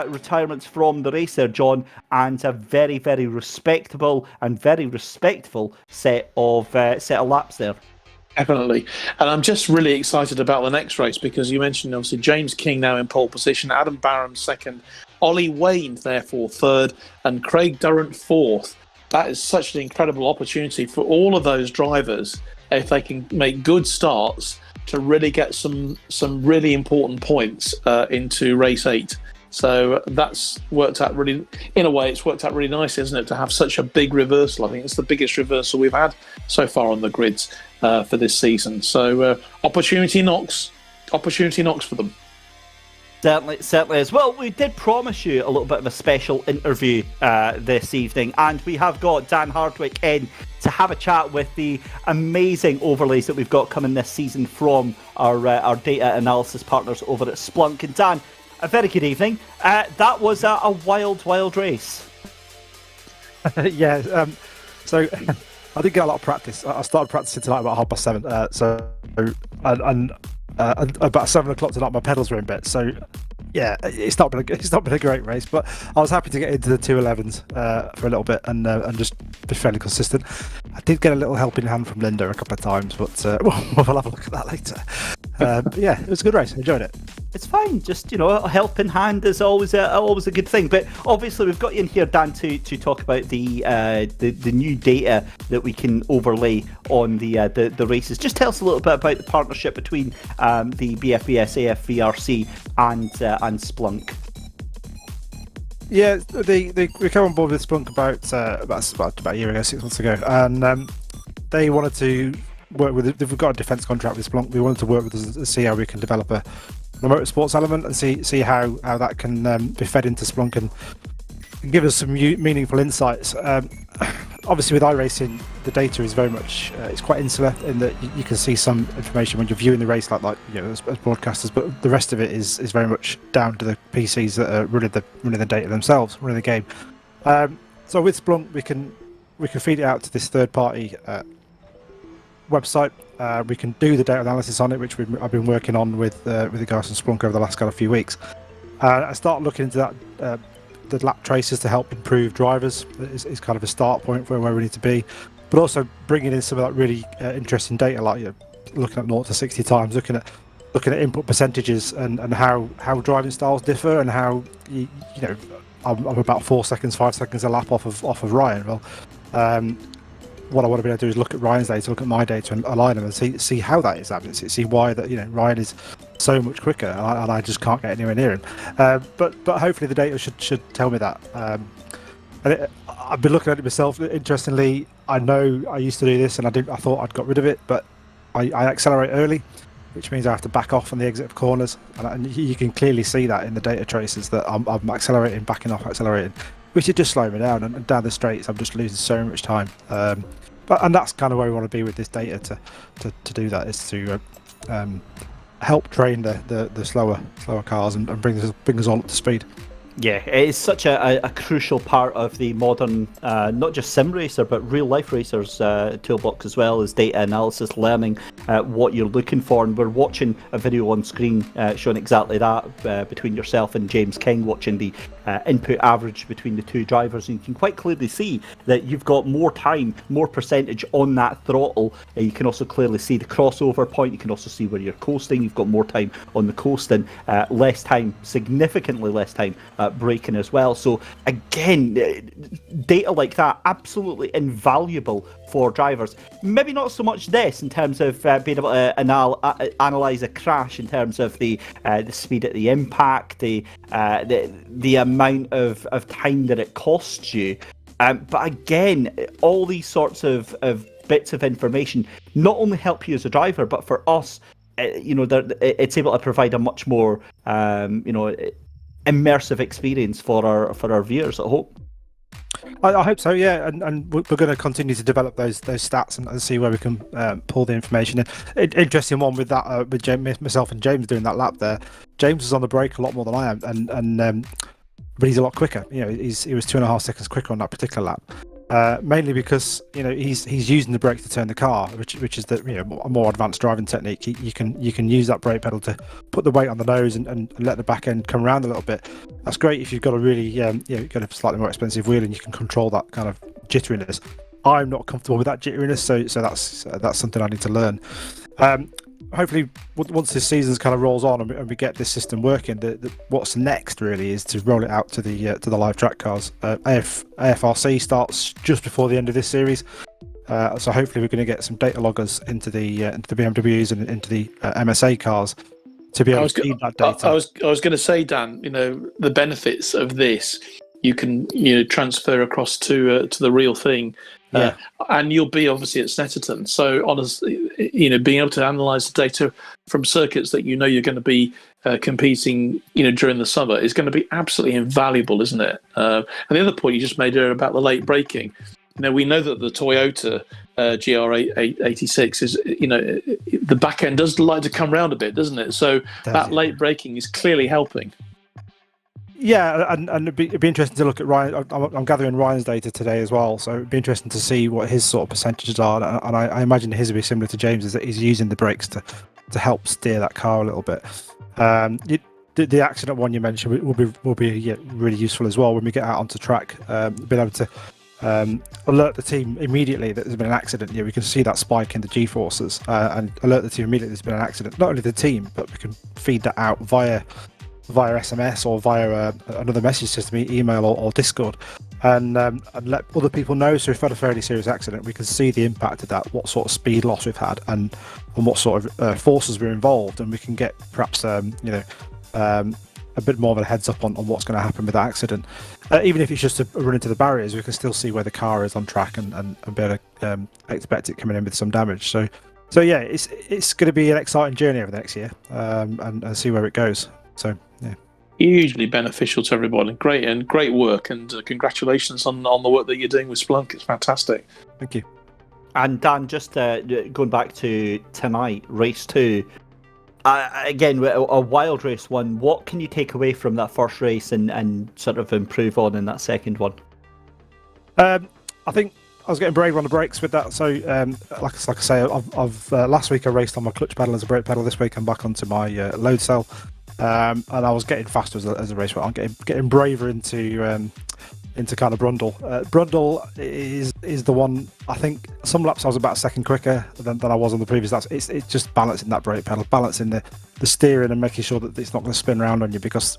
retirements from the race there, John, and a very, very respectable and very respectful set of laps there. Definitely. And I'm just really excited about the next race because you mentioned, obviously, James King now in pole position, Adam Barron second, Ollie Wayne, therefore, third, and Craig Durrant fourth. That is such an incredible opportunity for all of those drivers, if they can make good starts, to really get some really important points into race 8. So that's worked out really, in a way, it's worked out really nice, isn't it, to have such a big reversal. I think it's the biggest reversal we've had so far on the grids for this season. So opportunity knocks for them. Certainly as well. We did promise you a little bit of a special interview this evening, and we have got Dan Hardwick in to have a chat with the amazing overlays that we've got coming this season from our data analysis partners over at Splunk. And Dan, a very good evening. That was a wild race. Yeah, so I did get a lot of practice. I started practicing tonight about 7:30. About 7 o'clock tonight, my pedals were in bed. So yeah, it's not been a great race, but I was happy to get into the 211s for a little bit and just be fairly consistent. I did get a little helping hand from Linda a couple of times, but we'll have a look at that later. Yeah, it was a good race. I enjoyed it. It's fine. Just, a helping hand is always a good thing. But obviously, we've got you in here, Dan, to talk about the new data that we can overlay on the races. Just tell us a little bit about the partnership between the BFBS Afvrc and Splunk. Yeah, we came on board with Splunk about a year ago, 6 months ago, and they wanted to work with. They've got a defence contract with Splunk. We wanted to work with us to see how we can develop a motorsports element and see how that can be fed into Splunk and give us some meaningful insights. Obviously, with iRacing, the data is very much it's quite insular in that you can see some information when you're viewing the race, like as broadcasters, but the rest of it is very much down to the PCs that are running the data themselves, running the game. So with Splunk, we can feed it out to this third-party website. We can do the data analysis on it, which I've been working on with the guys from Splunk over the last kind of few weeks. I start looking into that. The lap traces to help improve drivers is kind of a start point for where we need to be, but also bringing in some of that really interesting data, like looking at 0 to 60 times, looking at input percentages and how driving styles differ, and how I'm about 4 seconds, 5 seconds a lap off of Ryan. Well, what I want to be able to do is look at Ryan's data, look at my data, and align them and see how that is happening. See why that Ryan is so much quicker, and I just can't get anywhere near him. But hopefully the data should tell me that. And I've been looking at it myself. Interestingly, I know I used to do this, and I thought I'd got rid of it, but I accelerate early, which means I have to back off on the exit of corners, and you can clearly see that in the data traces that I'm accelerating, backing off, accelerating, which is just slowing me down. And down the straights, I'm just losing so much time. and that's kind of where we want to be with this data to do that, is to help train the slower cars and bring us all up to speed. Yeah, it is such a crucial part of the modern, not just sim racer, but real life racers toolbox, as well as data analysis, learning what you're looking for. And we're watching a video on screen showing exactly that between yourself and James King, watching the input average between the two drivers. And you can quite clearly see that you've got more time, more percentage on that throttle. You can also clearly see the crossover point. You can also see where you're coasting. You've got more time on the coasting, less time, significantly less time braking as well. So again, data like that, absolutely invaluable for drivers. Maybe not so much this in terms of being able to analyze a crash in terms of the speed at the impact, the amount of time that it costs you. But again, all these sorts of bits of information not only help you as a driver, but for us, it's able to provide a much more immersive experience for our viewers at home. I hope so, yeah, and we're going to continue to develop those stats and see where we can pull the information in. Interesting one with that, with myself and James doing that lap there. James was on the brake a lot more than I am, and but he's a lot quicker. He was 2.5 seconds quicker on that particular lap. Mainly because he's using the brake to turn the car, which is a more advanced driving technique. You can use that brake pedal to put the weight on the nose and let the back end come around a little bit. That's great if you've got a really you've got a slightly more expensive wheel and you can control that kind of jitteriness. I'm not comfortable with that jitteriness, so that's something I need to learn. Hopefully, once this season kind of rolls on and we get this system working, what's next really is to roll it out to the live track cars. AFRC starts just before the end of this series, so hopefully we're going to get some data loggers into the BMWs and into the MSA cars to be able to feed that data. I was going to say, Dan, the benefits of this you can transfer across to the real thing. And you'll be obviously at Snetterton, so honestly, being able to analyse the data from circuits that you're going to be competing, during the summer is going to be absolutely invaluable, isn't it? And the other point you just made earlier about the late braking, we know that the Toyota GR86 is, the back end does like to come round a bit, doesn't it? So that late braking is clearly helping. Yeah, and it'd be interesting to look at Ryan. I'm gathering Ryan's data today as well, so it'd be interesting to see what his sort of percentages are. And I imagine his will be similar to James, is that he's using the brakes to help steer that car a little bit. The accident one you mentioned will be really useful as well when we get out onto track. Being able to alert the team immediately that there's been an accident. We can see that spike in the G-forces and alert the team immediately there's been an accident. Not only the team, but we can feed that out via SMS or via another message system, email or Discord, and let other people know. So if we've had a fairly serious accident, we can see the impact of that, what sort of speed loss we've had, and what sort of forces were involved, and we can get perhaps a bit more of a heads up on what's going to happen with that accident. Even if it's just to run into the barriers, we can still see where the car is on track and be able to expect it coming in with some damage. So yeah, it's going to be an exciting journey over the next year, and see where it goes. So yeah, hugely beneficial to everybody. Great work, and congratulations on the work that you're doing with Splunk. It's fantastic. Thank you. And Dan, just going back to tonight, race 2. Again, a wild race one. What can you take away from that first race and sort of improve on in that second one? I think I was getting braver on the brakes with that. So, like I say, I've last week I raced on my clutch pedal as a brake pedal. This week I'm back onto my load cell. And I was getting faster as the race went on, getting braver into kind of Brundle. Brundle is the one. I think some laps I was about a second quicker than I was on the previous laps. It's just balancing that brake pedal, balancing the steering, and making sure that it's not going to spin around on you, because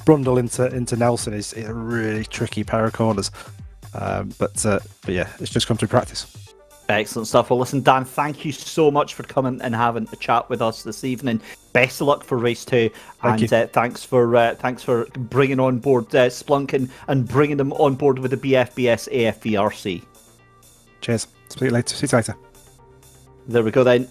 Brundle into Nelson is a really tricky pair of corners. But yeah, it's just come through practice. Excellent stuff. Well, listen, Dan, thank you so much for coming and having a chat with us this evening. Best of luck for race 2, and thanks for bringing on board Splunk and bringing them on board with the BFBS AFVRC. Cheers. See you later. There we go then.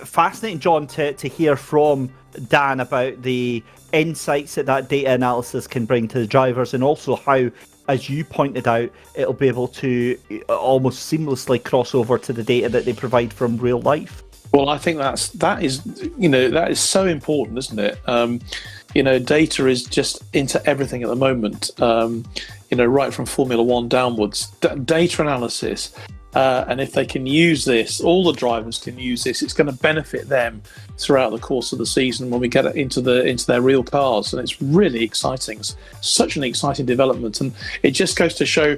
Fascinating, John, to hear from Dan about the insights that data analysis can bring to the drivers, and also how as you pointed out, it'll be able to almost seamlessly cross over to the data that they provide from real life. Well, I think that is so important, isn't it? Data is just into everything at the moment. Right from Formula One downwards, data analysis. And if they can use this, all the drivers can use this. It's going to benefit them throughout the course of the season when we get into their real cars, and it's really exciting. It's such an exciting development, and it just goes to show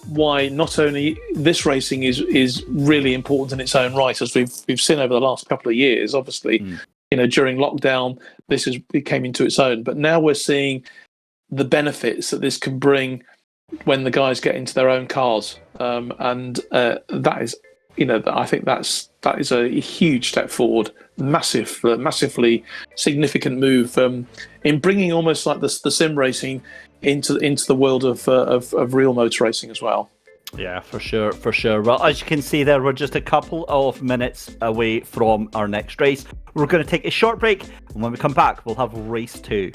why not only this racing is really important in its own right, as we've seen over the last couple of years. Obviously, during lockdown, it came into its own, but now we're seeing the benefits that this can bring when the guys get into their own cars, and that is, I think that is a huge step forward, massively significant move in bringing almost like the sim racing into the world of real motor racing as well. Yeah, for sure. Well, as you can see there, we're just a couple of minutes away from our next race. We're going to take a short break, and when we come back, we'll have race 2.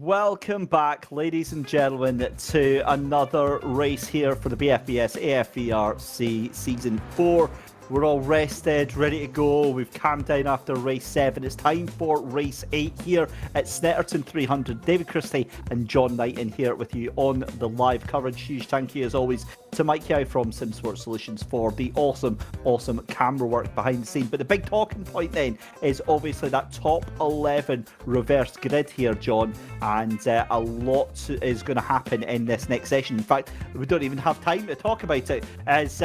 Welcome back, ladies and gentlemen, to another race here for the BFBS Afvrc Season 4. We're all rested, ready to go. We've calmed down after race 7. It's time for race 8 here at Snetterton 300. David Christie and John Knight in here with you on the live coverage. Huge thank you, as always, to Mike Yao from SimSport Solutions for the awesome camera work behind the scenes. But the big talking point then is obviously that top 11 reverse grid here, John, and a lot is going to happen in this next session. In fact, we don't even have time to talk about it, as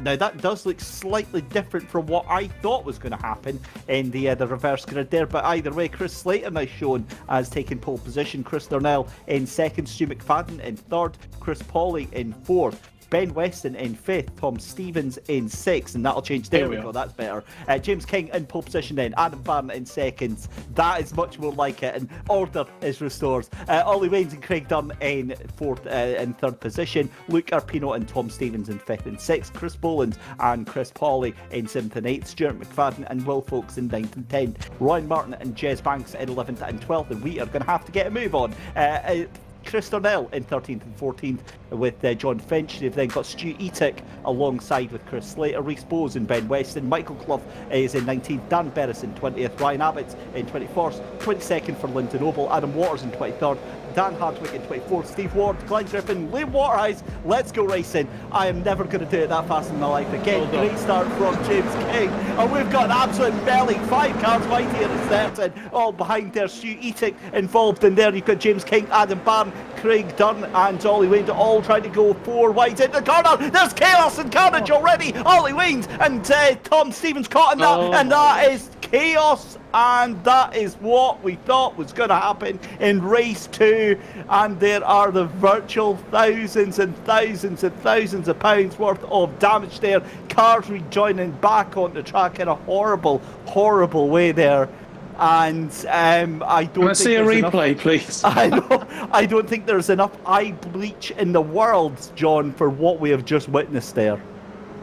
now that does look slightly different from what I thought was going to happen in the reverse grid there, but either way, Chris Slater now shown as taking pole position, Chris Darnell in second, Stu McFadden in third, Chris Pawley in fourth, Ben Weston in 5th, Tom Stevens in 6th, and that'll change. There we go, that's better. James King in pole position then, Adam Barron in 2nd. That is much more like it, and order is restored. Ollie Waynes and Craig Dunn in 4th and 3rd position, Luke Arpino and Tom Stevens in 5th and 6th, Chris Boland and Chris Pawley in 7th and 8th, Stuart McFadden and Will Folks in 9th and 10th, Ryan Martin and Jez Banks in 11th and 12th, and we are going to have to get a move on. Chris Darnell in 13th and 14th with John Finch. They've then got Stu Etick alongside with Chris Slater, Rhys Bowes and Ben Weston. Michael Clough is in 19th, Dan Berris in 20th, Ryan Abbott in 21st, 22nd for Lyndon Oval, Adam Waters in 23rd, Dan Hardwick in 24th, Steve Ward, Glenn Griffin, Liam Waterhouse. Let's go racing. I am never going to do it that fast in my life again. Great start from James King. And we've got an absolute belly. 5 cars wide here at Snetterton. All behind there. Stu Etick involved in there. You've got James King, Adam Barron, Craig Dunn and Ollie Wayne all trying to go 4 wide into the corner. There's chaos and carnage already. Ollie Wayne and Tom Stevens caught in that. And that is chaos, and that is what we thought was going to happen in race 2, and there are the virtual thousands and thousands and thousands of pounds worth of damage there. Cars rejoining back on the track in a horrible way there. And I don't. Let's see a replay, please. I don't think there's enough eye bleach in the world, John, for what we have just witnessed there.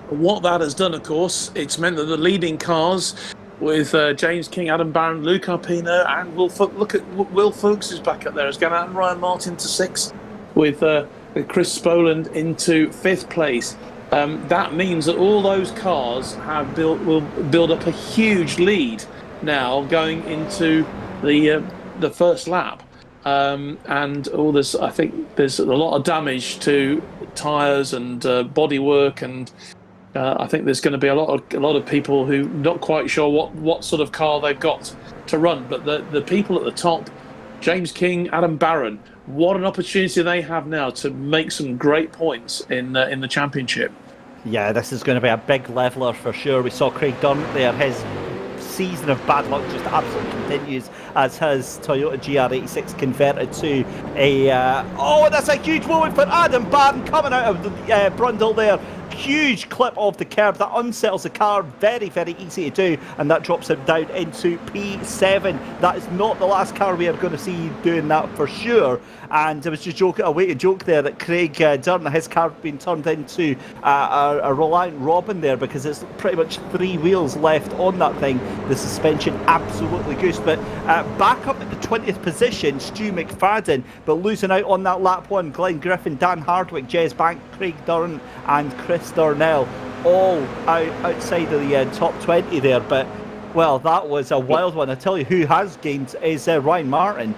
What that has done, of course, it's meant that the leading cars with James King, Adam Barron, Luke Arpino, and Will Folks. Look at Will Folks is back up there. It's going out, and Ryan Martin to 6th, with Chris Spoland into 5th place. That means that all those cars will build up a huge lead now going into the first lap. And all this, I think there's a lot of damage to tyres and bodywork, and I think there's going to be a lot of people who not quite sure what sort of car they've got to run. But the people at the top, James King, Adam Barron, what an opportunity they have now to make some great points in the championship. Yeah, this is going to be a big leveler for sure. We saw Craig Dunn there. His season of bad luck just absolutely continues as his Toyota GR86 converted to a that's a huge moment for Adam Barron coming out of the Brundle there. Huge clip off the curb that unsettles the car. Very easy to do, and that drops him down into P7. That is not the last car we are going to see doing that for sure. And I was just a way to joke there that Craig Dunn, his car being turned into a Reliant Robin there, because it's pretty much 3 wheels left on that thing. The suspension absolutely goosed. But back up at the 20th position, Stu McFadden, but losing out on that lap 1, Glenn Griffin, Dan Hardwick, Jez Bank, Craig Dunn and Chris Darnell all outside of the top 20 there. But well, that was a wild one. I tell you, who has gained is Ryan Martin.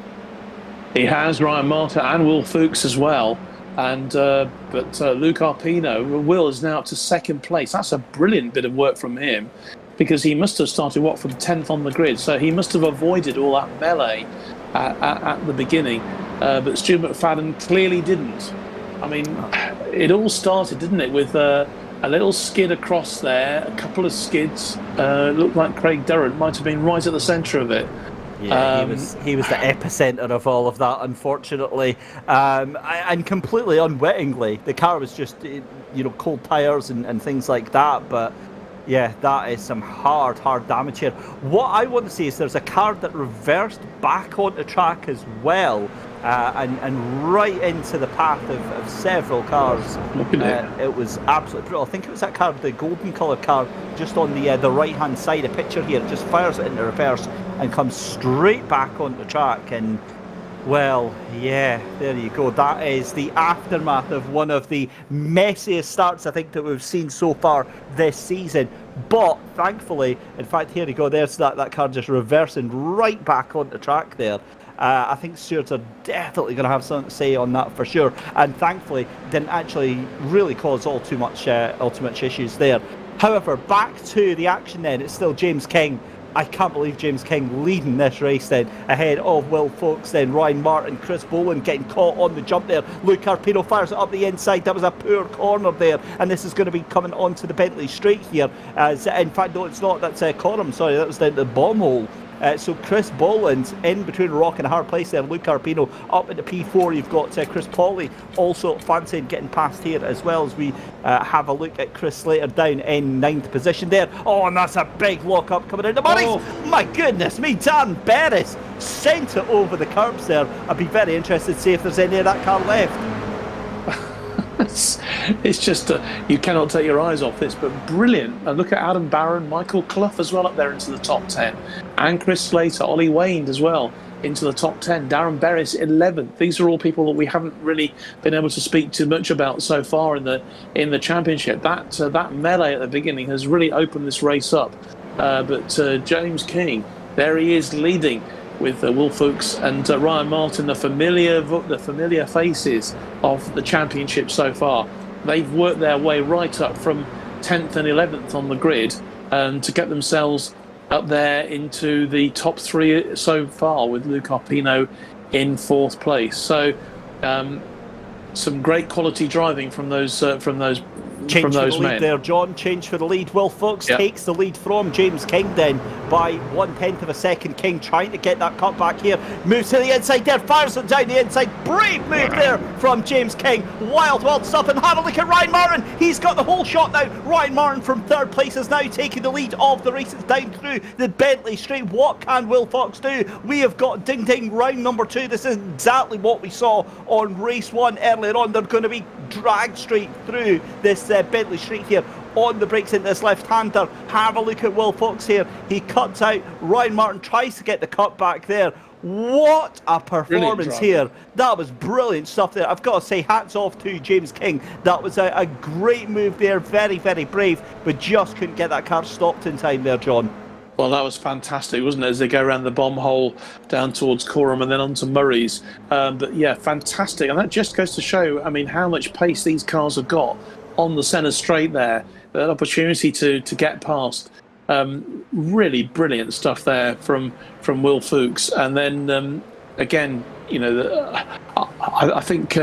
He has, Ryan Martin and Will Folks as well. And but Luke Arpino, Will is now up to 2nd place. That's a brilliant bit of work from him, because he must have started from 10th on the grid, so he must have avoided all that melee at the beginning. But Stu McFadden clearly didn't. I mean, it all started, didn't it, with a little skid across there, a couple of skids. Looked like Craig Durrant might have been right at the centre of it. Yeah, he was the epicenter of all of that, unfortunately, and completely unwittingly. The car was just, cold tires and things like that. But yeah, that is some hard damage here. What I want to see is there's a car that reversed back onto track as well, and right into the path of several cars. It was absolutely brutal. I think it was that car, the golden coloured car, just on the right hand side. A picture here, just fires it into reverse and comes straight back onto track. And well, yeah, there you go. That is the aftermath of one of the messiest starts I think that we've seen so far this season. But thankfully, in fact, here you go. There's that car just reversing right back onto track there. I think stewards are definitely going to have something to say on that for sure. And thankfully, didn't actually really cause all too much issues there. However, back to the action then. It's still James King. I can't believe James King leading this race then, ahead of Will Foulkes, then Ryan Martin, Chris Boland getting caught on the jump there. Luke Arpino fires it up the inside. That was a poor corner there, and this is going to be coming onto the Bentley straight here. As in fact, no, it's not. That's Coram. Sorry, that was down the bomb hole. So Chris Boland in between a rock and a hard place there. Luke Arpino up into P4. You've got Chris Pauly also fancying getting past here, as well as we have a look at Chris Slater down in 9th position there. Oh, and that's a big lock up coming into Murray's. Oh. My goodness me, Dan Berris sent it over the curbs there. I'd be very interested to see if there's any of that car left. It's just you cannot take your eyes off this, but brilliant. And look at Adam Barron, Michael Clough as well up there into the top 10, and Chris Slater, Ollie Wayne as well into the top 10. Darren Berris 11th. These are all people that we haven't really been able to speak too much about so far in the championship. That melee at the beginning has really opened this race up. But James King, there he is leading with Will Foulkes and Ryan Martin, the familiar faces of the championship so far. They've worked their way right up from 10th and 11th on the grid to get themselves up there into the top 3 so far, with Luke Arpino in 4th place. So some great quality driving from those Change from for those the lead men. there, John. Change for the lead. Will Foulkes takes the lead from James King then by 1/10 of a second. King trying to get that cut back here. Moves to the inside there, fires it down the inside. Brave move there from James King. Wild stuff. And have a look at Ryan Martin. He's got the whole shot now. Ryan Martin from 3rd place is now taking the lead of the races down through the Bentley Straight. What can Will Foulkes do? We have got ding ding round number 2. This is exactly what we saw on race 1 earlier on. They're going to be dragged straight through this Bentley Street here on the brakes into this left-hander. Have a look at Will Foulkes here. He cuts out. Ryan Martin tries to get the cut back there. What a performance here. That was brilliant stuff there. I've got to say, hats off to James King. That was a great move there. Very, very brave, but just couldn't get that car stopped in time there, John. Well, that was fantastic, wasn't it, as they go around the bomb hole down towards Coram and then onto Murray's. But yeah, fantastic. And that just goes to show, I mean, how much pace these cars have got on the centre straight there. That opportunity to get past. Really brilliant stuff there from Will Foulkes. And then, again, I think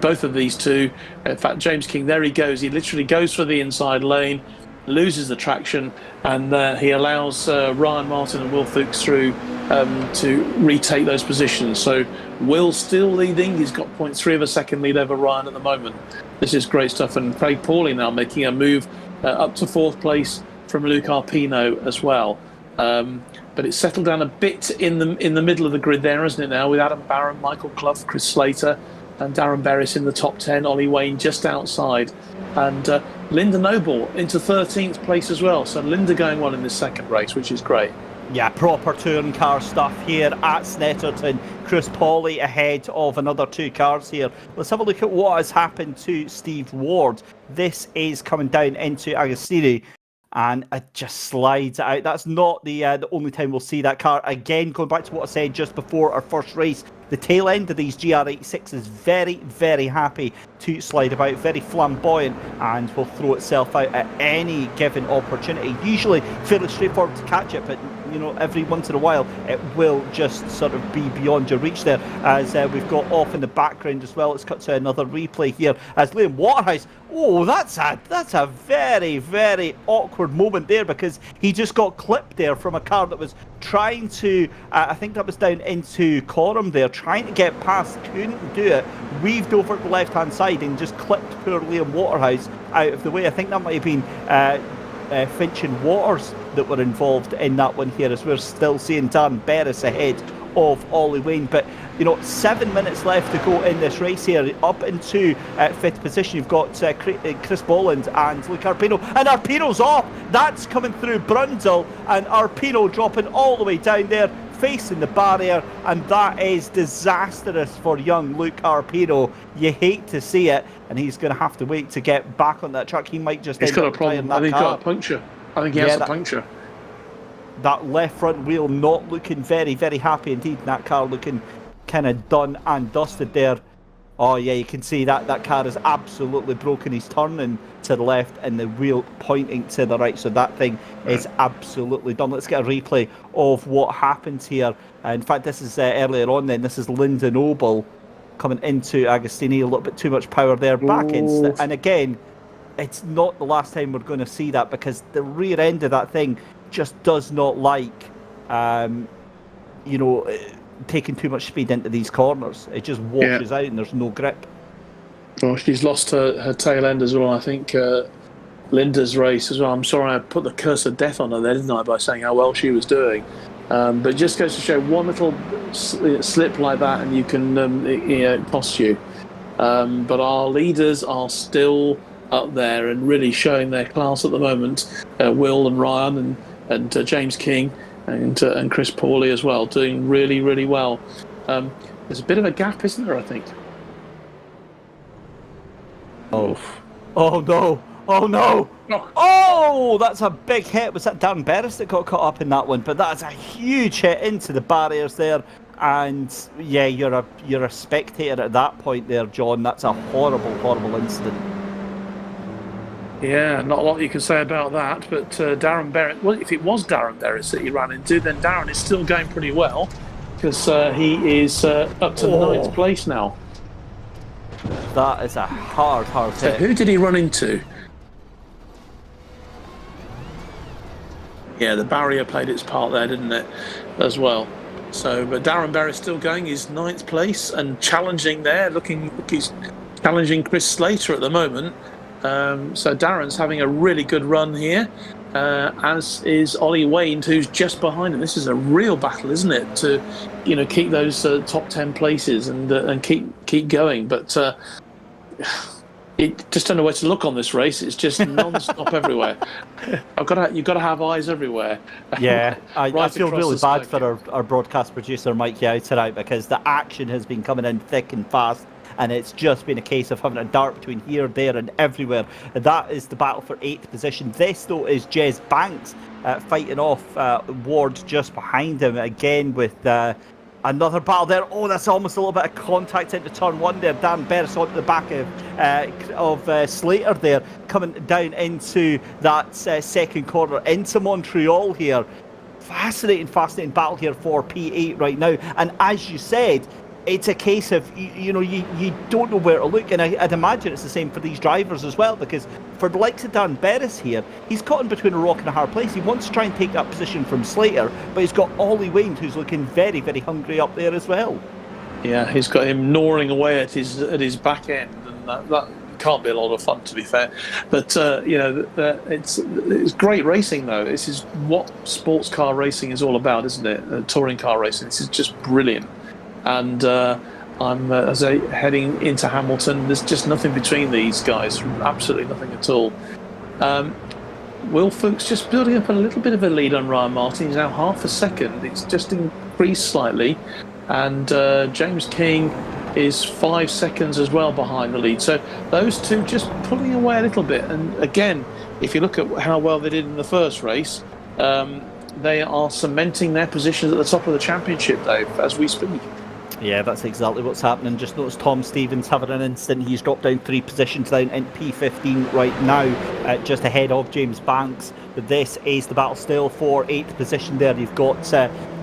both of these two, in fact, James King, there he goes. He literally goes for the inside lane, loses the traction, and he allows Ryan Martin and Will Foulkes through to retake those positions. So Will still leading. He's got 0.3 of a second lead over Ryan at the moment. This is great stuff. And Craig Pauly now making a move up to 4th place from Luke Arpino as well. But it's settled down a bit in the middle of the grid there, isn't it now, with Adam Barron, Michael Clough, Chris Slater and Darren Berris in the top 10, Ollie Wayne just outside, and Linda Noble into 13th place as well. So Linda going well in this second race, which is great. Yeah, proper touring car stuff here at Snetterton. Chris Pauly ahead of another 2 cars here. Let's have a look at what has happened to Steve Ward. This is coming down into Agostini, and it just slides out. That's not the only time we'll see that car. Again, going back to what I said just before our first race, the tail end of these GR86 is very, very happy to slide about, very flamboyant, and will throw itself out at any given opportunity. Usually fairly straightforward to catch it, but every once in a while, it will just sort of be beyond your reach there. As we've got off in the background as well, let's cut to another replay here as Liam Waterhouse. Oh, that's a very, very awkward moment there, because he just got clipped there from a car that was trying to, I think that was down into Coram there, trying to get past, couldn't do it, weaved over the left-hand side and just clipped poor Liam Waterhouse out of the way. I think that might have been Finch and Waters that were involved in that one here, as we're still seeing Dan Berris ahead of Ollie Wayne. But 7 minutes left to go in this race here. Up into fifth position, you've got Chris Boland and Luke Arpino, and Arpino's off. That's coming through Brundle, and Arpino dropping all the way down there, facing the barrier, and that is disastrous for young Luke Arpino. You hate to see it, and he's going to have to wait to get back on that track. He might just he's got a problem. I think he's got a puncture. I think he has a puncture. That left front wheel not looking very, very happy indeed. That car looking kind of done and dusted there. Oh yeah, you can see that car is absolutely broken. He's turning to the left and the wheel pointing to the right, so that thing is absolutely done. Let's get a replay of what happened here. In fact, this is earlier on then. This is Linda Noble coming into Agostini. A little bit too much power there. Back in. And again, it's not the last time we're going to see that, because the rear end of that thing just does not like, taking too much speed into these corners. It just washes out and there's no grip. Well, she's lost her tail end as well. I think Linda's race as well. I'm sorry I put the curse of death on her there, didn't I, by saying how well she was doing. But it just goes to show, one little slip like that and you can it cost you. But our leaders are still up there and really showing their class at the moment. Will and Ryan and James King and Chris Pawley as well, doing really, really well. There's a bit of a gap, isn't there, I think? Oh no! Oh no! Oh, that's a big hit. Was that Dan Berris that got caught up in that one? But that's a huge hit into the barriers there. And yeah, you're a spectator at that point there, John. That's a horrible, horrible incident. Yeah, not a lot you can say about that, but Darren Berris, well, if it was Darren Berris that he ran into, then Darren is still going pretty well, because he is up to the 9th place now. That is a hard hit. So who did he run into? Yeah, the barrier played its part there, didn't it, as well. So, but Darren Berris still going, he's 9th place and challenging there, he's challenging Chris Slater at the moment. So Darren's having a really good run here, as is Ollie Wayne, who's just behind him. This is a real battle, isn't it, to keep those top 10 places and keep going. But just don't know where to look on this race. It's just non-stop everywhere. You've got to have eyes everywhere. Yeah, I feel really bad circuit. for our broadcast producer Mike Yao tonight, because the action has been coming in thick and fast. And it's just been a case of having a dart between here, there and everywhere. And that is the battle for 8th position. This, though, is Jez Banks fighting off Ward just behind him again with another battle there. Oh, that's almost a little bit of contact into turn 1 there. Dan Berris onto the back of Slater there, coming down into that second corner into Montreal here. Fascinating battle here for P8 right now. And as you said, it's a case of, you don't know where to look, and I'd imagine it's the same for these drivers as well, because for the likes of Dan Berris here, he's caught in between a rock and a hard place. He wants to try and take that position from Slater, but he's got Ollie Wayne, who's looking very, very hungry up there as well. Yeah, he's got him gnawing away at his back end, and that can't be a lot of fun, to be fair. But it's great racing, though. This is what sports car racing is all about, isn't it? Touring car racing. This is just brilliant. And I'm heading into Hamilton. There's just nothing between these guys, absolutely nothing at all. Will Fuchs just building up a little bit of a lead on Ryan Martin. He's now half a second. It's just increased slightly. And James King is 5 seconds as well behind the lead. So those two just pulling away a little bit. And again, if you look at how well they did in the first race, they are cementing their positions at the top of the championship, Dave, as we speak. Yeah, that's exactly what's happening. Just notice Tom Stevens having an instant. He's dropped down 3 positions down in P15 right now, just ahead of James Banks. But this is the battle still for 8th position there. You've got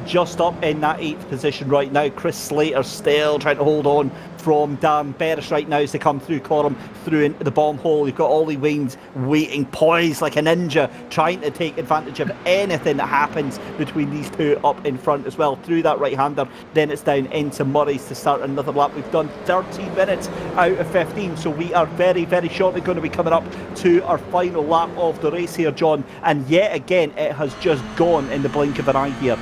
just up in that 8th position right now. Chris Slater still trying to hold on from Dan Beres right now as they come through Coram, through into the bomb hole. You've got Ollie Waynes waiting, poised like a ninja, trying to take advantage of anything that happens between these two up in front as well. Through that right-hander, then it's down into Murray's to start another lap. We've done 13 minutes out of 15, so we are very, very shortly going to be coming up to our final lap of the race here, John. And yet again, it has just gone in the blink of an eye here.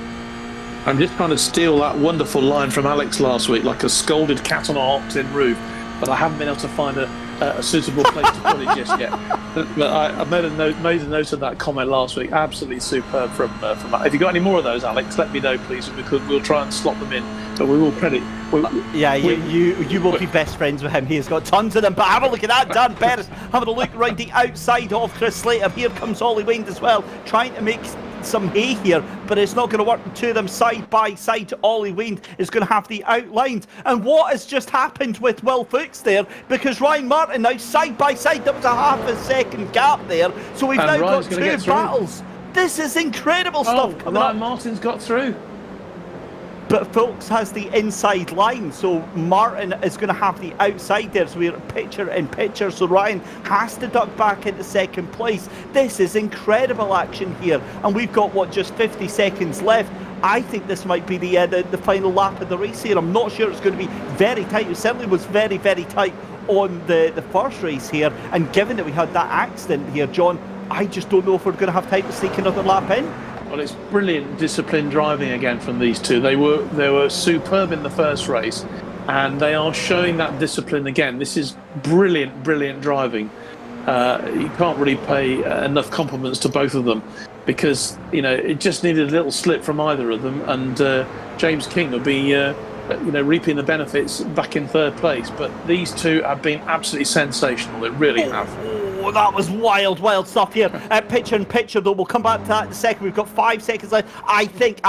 I'm just trying to steal that wonderful line from Alex last week, like a scolded cat on a hawk-tin roof, but I haven't been able to find a suitable place to put it just yet. But I made a note of that comment last week. Absolutely superb from if you got any more of those, Alex, let me know, please, because we'll try and slot them in. But we will credit. You will be best friends with him. He has got tons of them. But have a look at that, Dan Beres having a look right the outside of Chris Slater. Here comes Ollie Wayne as well, trying to make some hay here, but it's not going to work. The two of them side by side. To Ollie Wayne is going to have the outlined. And what has just happened with Will Fuchs there? Because Ryan Martin now side by side. There was a half a second gap there, so we've now got 2 battles. This is incredible stuff coming Ryan up. Martin's got through. But Fuchs has the inside line, so Martin is going to have the outside there. So we're picture in picture. So Ryan has to duck back into second place. This is incredible action here, and we've got just 50 seconds left. I think this might be the final lap of the race here. I'm not sure it's going to be very tight. It certainly was very, very tight on the first race here. And given that we had that accident here, John, I just don't know if we're going to have time to sneak another lap in. Well, it's brilliant disciplined driving again from these two. They were superb in the first race, and they are showing that discipline again. This is brilliant driving. You can't really pay enough compliments to both of them, because it just needed a little slip from either of them, and James King would be reaping the benefits back in 3rd place. But these two have been absolutely sensational. They really have. Oh, that was wild stuff here. Picture in picture, though. We'll come back to that in a second. We've got 5 seconds left. I think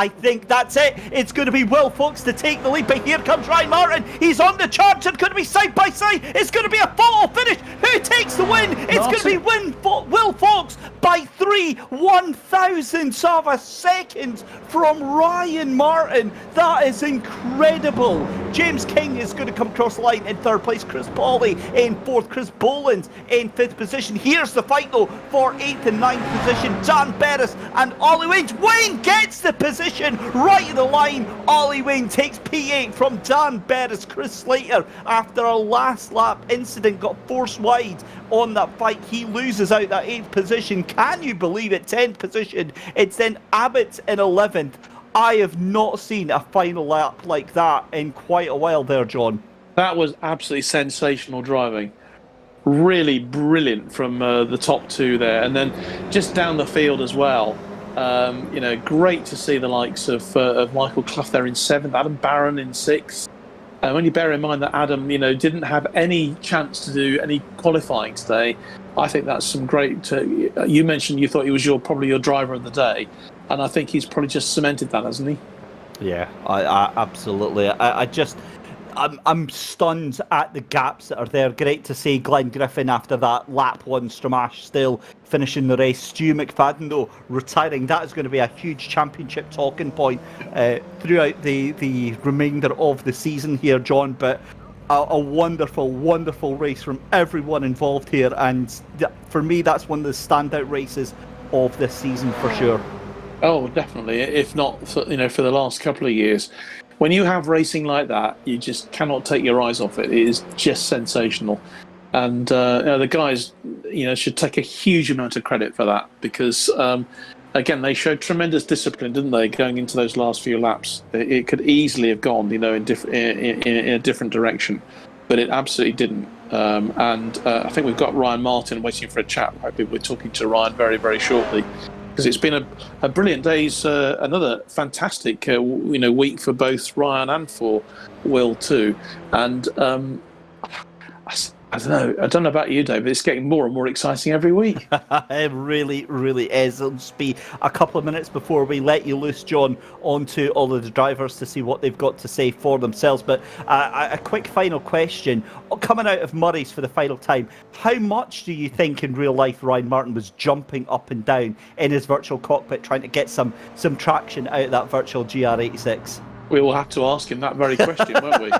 that's it. It's going to be Will Fuchs to take the lead. But here comes Ryan Martin. He's on the charge. It's going to be side by side. It's going to be a photo finish. Who takes the win? It's going to be Will Fuchs by 3/1000ths of a second from Ryan Martin. That is incredible. James King is going to come across the line in 3rd place. Chris Pauley in 4th. Chris Boland in 5th position. Here's the fight though for 8th and 9th position. Dan Beres and Ollie Wayne. Wayne gets the position right in the line. Ollie Wayne takes P8 from Dan Beres. Chris Slater, after a last lap incident, got forced wide on that fight. He loses out that 8th position. Can you believe it? 10th position. It's then Abbott in 11th. I have not seen a final lap like that in quite a while there, John. That was absolutely sensational driving. Really brilliant from the top two there, and then just down the field as well. Great to see the likes of Michael Clough there in 7th, Adam Barron in 6th. When you bear in mind that Adam, didn't have any chance to do any qualifying today, I think that's some great. You mentioned you thought he was probably your driver of the day, and I think he's probably just cemented that, hasn't he? Yeah, I absolutely. I'm stunned at the gaps that are there. Great to see Glenn Griffin after that lap 1 Stramash still finishing the race. Stu McFadden though retiring. That is going to be a huge championship talking point throughout the remainder of the season here, John. But a wonderful race from everyone involved here, and for me that's one of the standout races of this season for sure. Oh, definitely. If not for the last couple of years. When you have racing like that, you just cannot take your eyes off it. It is just sensational. And the guys, should take a huge amount of credit for that, because, again, they showed tremendous discipline, didn't they, going into those last few laps? It could easily have gone, in a different direction, but it absolutely didn't. I think we've got Ryan Martin waiting for a chat. Hopefully we're talking to Ryan very, very shortly, because it's been a brilliant day's another fantastic week for both Ryan and for Will too. And I don't know about you, Dave, but it's getting more and more exciting every week. It really, really is. It'll just be a couple of minutes before we let you loose, John, onto all of the drivers to see what they've got to say for themselves. But a quick final question. Coming out of Murray's for the final time, how much do you think in real life Ryan Martin was jumping up and down in his virtual cockpit trying to get some traction out of that virtual GR86? We will have to ask him that very question, won't we?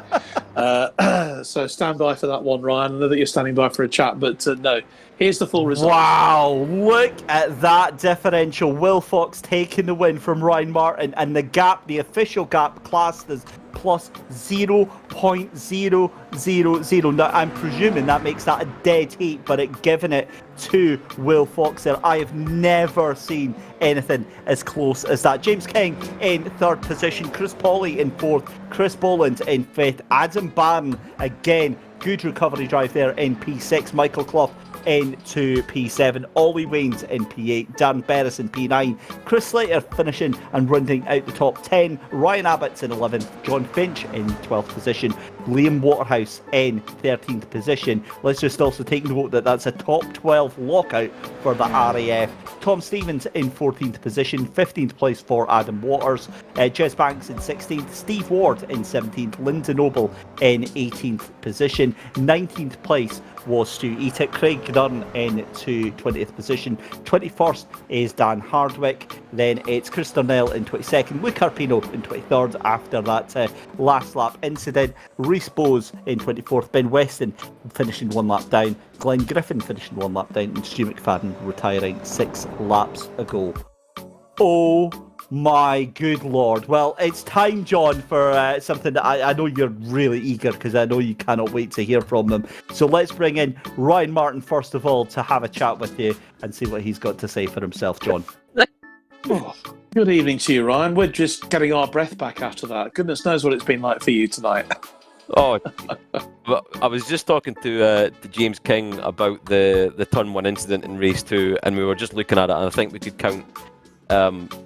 So stand by for that one, Ryan. I know that you're standing by for a chat, but no. Here's the full result. Wow, look at that differential. Will Fox taking the win from Ryan Martin, and the gap, the official gap, classed as plus 0.000. Now, I'm presuming that makes that a dead heat, but giving it to Will Fox there. I have never seen anything as close as that. James King in third position, Chris Pawley in fourth, Chris Boland in fifth, Adam Barron again, good recovery drive there in P6, Michael Clough into P7, Ollie Waynes in P8, Dan Beres in P9, Chris Slater finishing and rounding out the top 10, Ryan Abbott's in 11th, John Finch in 12th position, Liam Waterhouse in 13th position. Let's just also take note that that's a top 12 lockout for the RAF. Tom Stevens in 14th position, 15th place for Adam Waters, Jez Banks in 16th, Steve Ward in 17th, Linda Noble in 18th position, 19th place was Stu Eatick, Craig Dunn into 20th position, 21st is Dan Hardwick, then it's Chris Darnell in 22nd, Luke Arpino in 23rd after that last lap incident, Rhys Bowes in 24th, Ben Weston finishing one lap down, Glenn Griffin finishing one lap down, and Stu McFadden retiring 6 laps ago. Oh my good lord. Well, it's time, John, for something that I know you're really eager, because I know you cannot wait to hear from them. So let's bring in Ryan Martin first of all to have a chat with you and see what he's got to say for himself, John. Oh, good evening to you, Ryan. We're just getting our breath back after that. Goodness knows what it's been like for you tonight. Oh, but I was just talking to James King about the turn 1 incident in race 2, and we were just looking at it, and I think we could count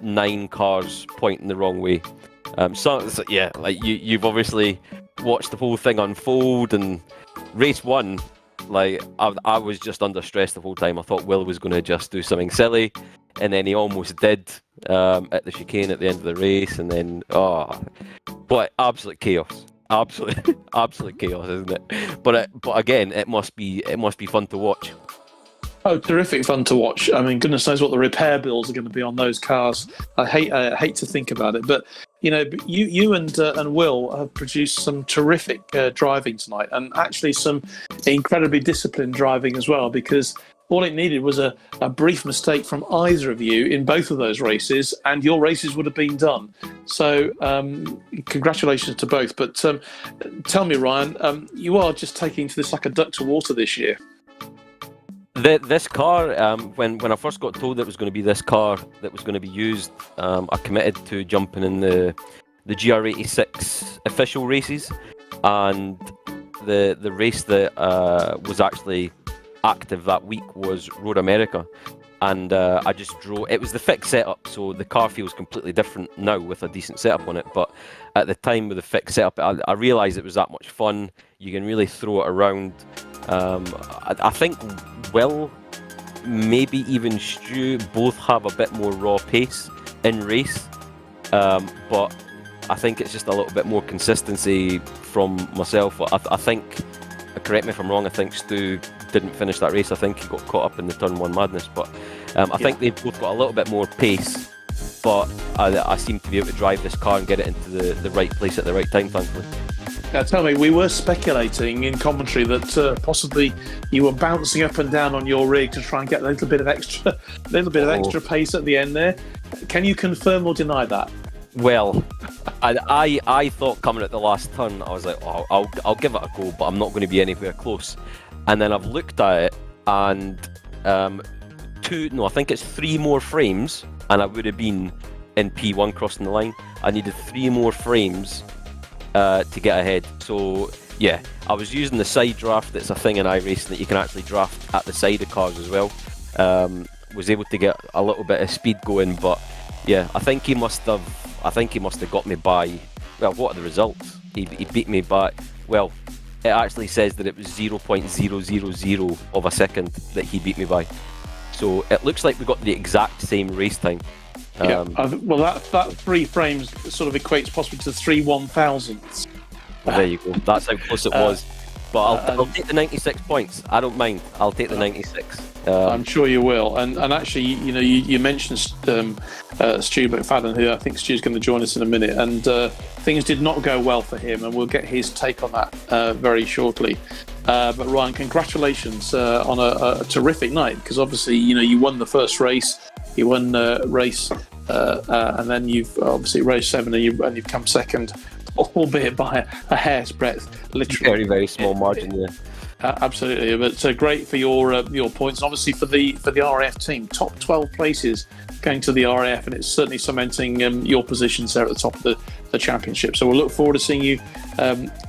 9 cars pointing the wrong way. So yeah, like you've obviously watched the whole thing unfold, and race 1, like I was just under stress the whole time. I thought Will was going to just do something silly, and then he almost did at the chicane at the end of the race, and then but absolute chaos. Absolute chaos, isn't it? But again, it must be fun to watch. Oh, terrific fun to watch. I mean, goodness knows what the repair bills are going to be on those cars. I hate to think about it, but you know, you and Will have produced some terrific driving tonight, and actually some incredibly disciplined driving as well, because all it needed was a brief mistake from either of you in both of those races, and your races would have been done. So congratulations to both. But tell me, Ryan, you are just taking to this like a duck to water this year. This car, when I first got told it was going to be this car that was going to be used, I committed to jumping in the GR86 official races, and the race that was actually active that week was Road America, and I just drove. It was the fixed setup, so the car feels completely different now with a decent setup on it, but at the time with the fixed setup, I realised it was that much fun. You can really throw it around. I think Will, maybe even Stu, both have a bit more raw pace in race, but I think it's just a little bit more consistency from myself. I think, correct me if I'm wrong, I think Stu didn't finish that race. I think he got caught up in the turn 1 madness, but I think they've both got a little bit more pace, but I seem to be able to drive this car and get it into the right place at the right time, thankfully. Now, tell me, we were speculating in commentary that possibly you were bouncing up and down on your rig to try and get a little bit of extra pace at the end there. Can you confirm or deny that? Well, I thought coming at the last turn, I was like, I'll give it a go, but I'm not going to be anywhere close. And then I've looked at it, and I think it's 3 more frames, and I would have been in P1 crossing the line. I needed 3 more frames to get ahead. So yeah, I was using the side draft. That's a thing in iRacing that you can actually draft at the side of cars as well. Was able to get a little bit of speed going, but yeah, I think he must have got me by. Well, what are the results? He beat me by. Well, it actually says that it was 0.000 of a second that he beat me by. So it looks like we got the exact same race time. Well, that 3 frames sort of equates possibly to 3 1,000ths. Well, there you go. That's how close it was. But I'll take the 96 points. I don't mind. I'll take the 96. I'm sure you will. And actually, you mentioned Stu McFadden, who I think Stu's going to join us in a minute. And things did not go well for him, and we'll get his take on that very shortly. But Ryan, congratulations on a terrific night, because obviously, you won the first race, you won race, and then you've obviously race 7, and you've come second, albeit by a hair's breadth, literally. Very, very small margin there. Absolutely, but great for your points, and obviously for the RAF team, top 12 places going to the RAF, and it's certainly cementing your positions there at the top of the championship. So we'll look forward to seeing you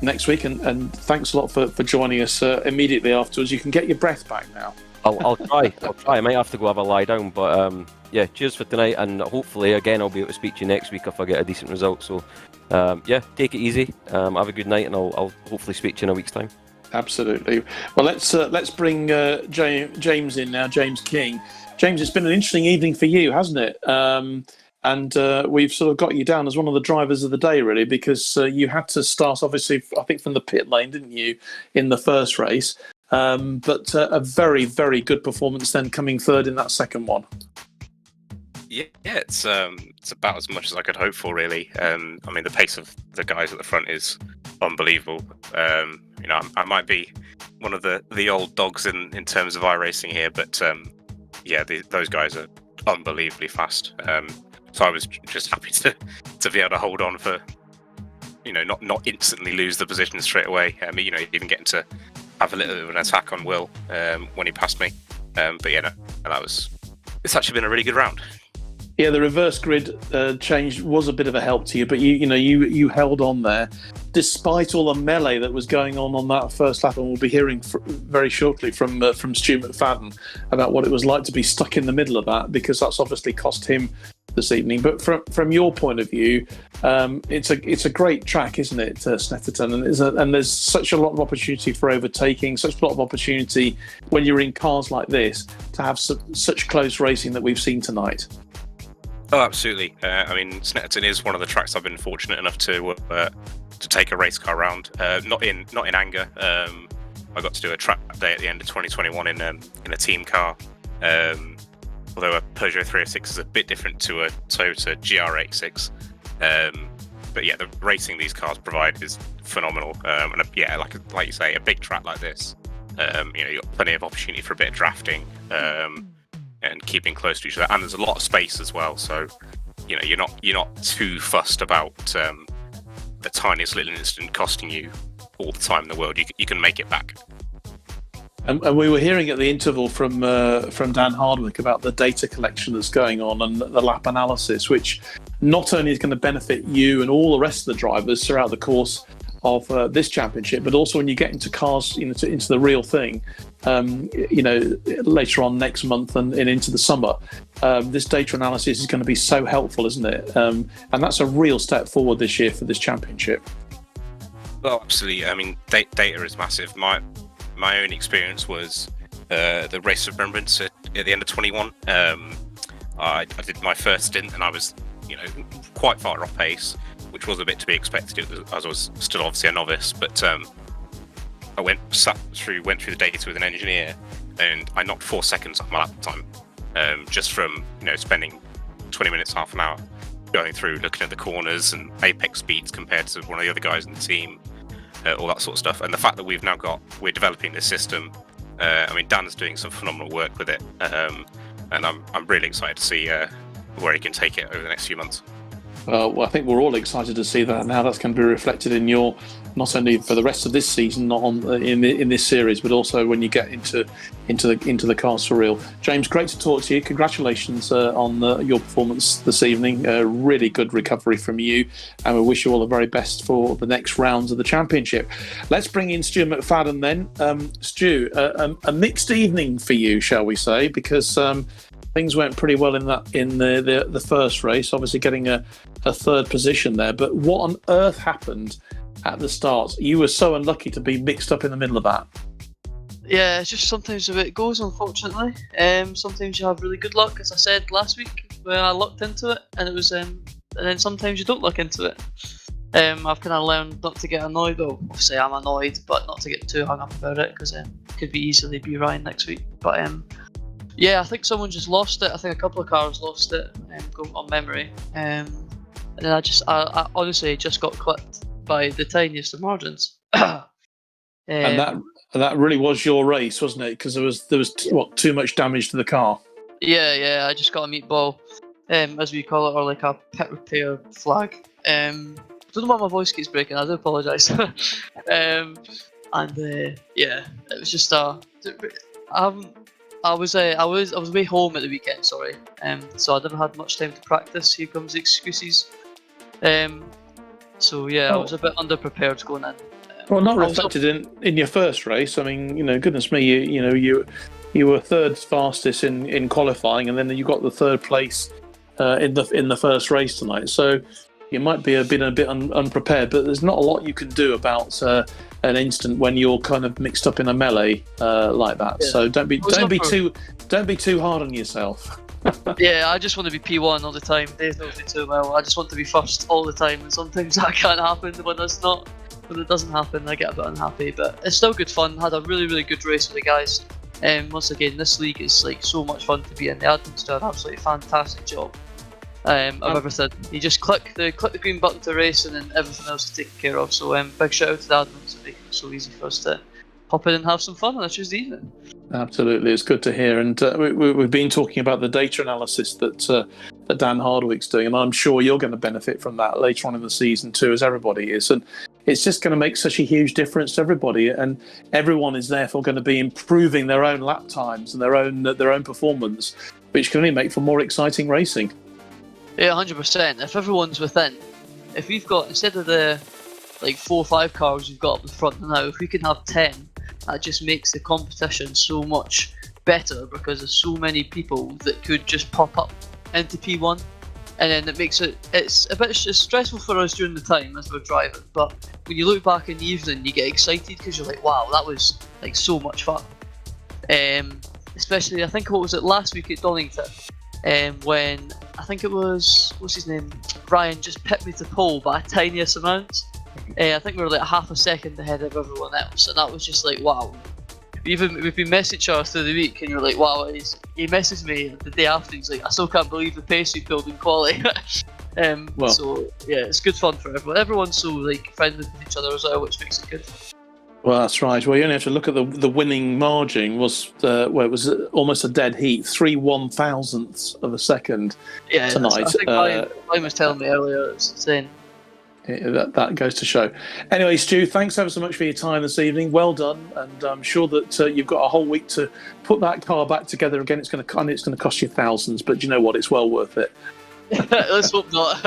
next week, and thanks a lot for joining us immediately afterwards. You can get your breath back now. I'll try. I might have to go have a lie down, but yeah, cheers for tonight, and hopefully again I'll be able to speak to you next week if I get a decent result. So yeah, take it easy, have a good night, and I'll hopefully speak to you in a week's time. Absolutely. Well, let's bring James in now. James King. James, it's been an interesting evening for you, hasn't it? And we've sort of got you down as one of the drivers of the day, really, because you had to start, obviously, I think from the pit lane, didn't you, in the first race? But a very, very good performance then, coming third in that second one. Yeah, it's about as much as I could hope for, really. I mean, the pace of the guys at the front is unbelievable. I might be one of the old dogs in terms of iRacing here, but yeah, those guys are unbelievably fast. So I was just happy to be able to hold on for, not instantly lose the position straight away. Even getting to have a little bit of an attack on Will when he passed me. But yeah, no, it's actually been a really good round. Yeah, the reverse grid change was a bit of a help to you, but you held on there, despite all the melee that was going on that first lap, and we'll be hearing very shortly from Stu McFadden about what it was like to be stuck in the middle of that, because that's obviously cost him this evening. But from your point of view, it's a great track, isn't it, Snetterton? And there's such a lot of opportunity for overtaking, such a lot of opportunity when you're in cars like this to have such close racing that we've seen tonight. Oh, absolutely. I mean, Snetterton is one of the tracks I've been fortunate enough to take a race car around. Not in anger. I got to do a track day at the end of 2021 in a team car. Although a Peugeot 306 is a bit different to a Toyota GR86. But yeah, the racing these cars provide is phenomenal. And like you say, a big track like this, you've got plenty of opportunity for a bit of drafting. And keeping close to each other, and there's a lot of space as well. So, you're not too fussed about the tiniest little incident costing you all the time in the world. You can make it back. And we were hearing at the interval from Dan Hardwick about the data collection that's going on and the lap analysis, which not only is going to benefit you and all the rest of the drivers throughout the course of this championship, but also when you get into cars, into the real thing, later on next month and into the summer, this data analysis is going to be so helpful, isn't it? And that's a real step forward this year for this championship. Well, absolutely. I mean, data is massive. My own experience was the race of remembrance at the end of 21. I did my first stint, and I was, quite far off pace, which was a bit to be expected as I was still obviously a novice. But I went through the data with an engineer, and I knocked 4 seconds off my lap time, just from spending 20 minutes, half an hour going through, looking at the corners and apex speeds compared to one of the other guys in the team, all that sort of stuff. And the fact that we're developing this system. I mean, Dan's doing some phenomenal work with it, and I'm really excited to see where he can take it over the next few months. Well, I think we're all excited to see that now. That's going to be reflected in your, not only for the rest of this season, not in this series, but also when you get into the cars for real. James, great to talk to you. Congratulations on your performance this evening. Really good recovery from you, and we wish you all the very best for the next rounds of the championship. Let's bring in Stu McFadden then. Stu, a mixed evening for you, shall we say, because things went pretty well in the first race, obviously getting a third position there. But what on earth happened at the start. You were so unlucky to be mixed up in the middle of that. Yeah, it's just sometimes the way it goes, unfortunately. Sometimes you have really good luck, as I said last week, where I lucked into it, and it was, and then sometimes you don't luck into it. I've kind of learned not to get annoyed. Well, obviously I'm annoyed, but not to get too hung up about it, because it could be easily be Ryan next week. But yeah, I think someone just lost it. I think a couple of cars lost it, going on memory. And then I honestly just got clipped by the tiniest of margins. And that really was your race, wasn't it? Because there was too much damage to the car. Yeah, I just got a meatball, as we call it, or like a pit repair flag. I don't know why my voice keeps breaking. I do apologise. Yeah, it was just I was way home at the weekend. Sorry, so I never had much time to practice. Here comes the excuses. So yeah, I was a bit underprepared going in. Well, not reflected in your first race. I mean, goodness me, you were third fastest in qualifying, and then you got the third place in the first race tonight. So you might be a bit unprepared, but there's not a lot you can do about an instant when you're kind of mixed up in a melee like that. Yeah. So don't be too hard on yourself. Yeah, I just want to be P1 all the time. Dave knows me too well. I just want to be first all the time, and sometimes that can't happen when it doesn't happen, I get a bit unhappy, but it's still good fun. Had a really, really good race with the guys. Once again, this league is like so much fun to be in. The admins do an absolutely fantastic job of everything. You just click the green button to race, and then everything else is taken care of. So big shout out to the admins for making it so easy for us to hop in and have some fun on a Tuesday evening. Absolutely, it's good to hear. And we've been talking about the data analysis that Dan Hardwick's doing, and I'm sure you're going to benefit from that later on in the season too, as everybody is. And it's just going to make such a huge difference to everybody, and everyone is therefore going to be improving their own lap times and their own performance, which can only make for more exciting racing. Yeah, 100%. If everyone's within, if we've got, instead of the like 4 or 5 cars we've got up the front now, if we can have 10, that just makes the competition so much better, because there's so many people that could just pop up into P1, and then it makes it's a bit stressful for us during the time as we're driving, but when you look back in the evening you get excited because you're like, wow, that was like so much fun. Especially, I think, what was it, last week at Donington, when I think it was, what's his name, Ryan just pipped me to pole by a tiniest amount. I think we were like half a second ahead of everyone else, and that was just like, wow. We've been messaging each other through the week, and you're like, wow. He messaged me the day after. He's like, I still can't believe the pace we pulled in quali. So yeah, it's good fun for everyone. Everyone's so like friendly with each other as well, which makes it good. Well, that's right. Well, you only have to look at the winning margin was it was almost a dead heat, 3 1,000ths of a second tonight. I think Ryan was telling me earlier. It's insane. That goes to show. Anyway, Stu, thanks ever so much for your time this evening. Well done, and I'm sure that you've got a whole week to put that car back together again. It's going to cost you thousands, but you know what? It's well worth it. Let's hope not.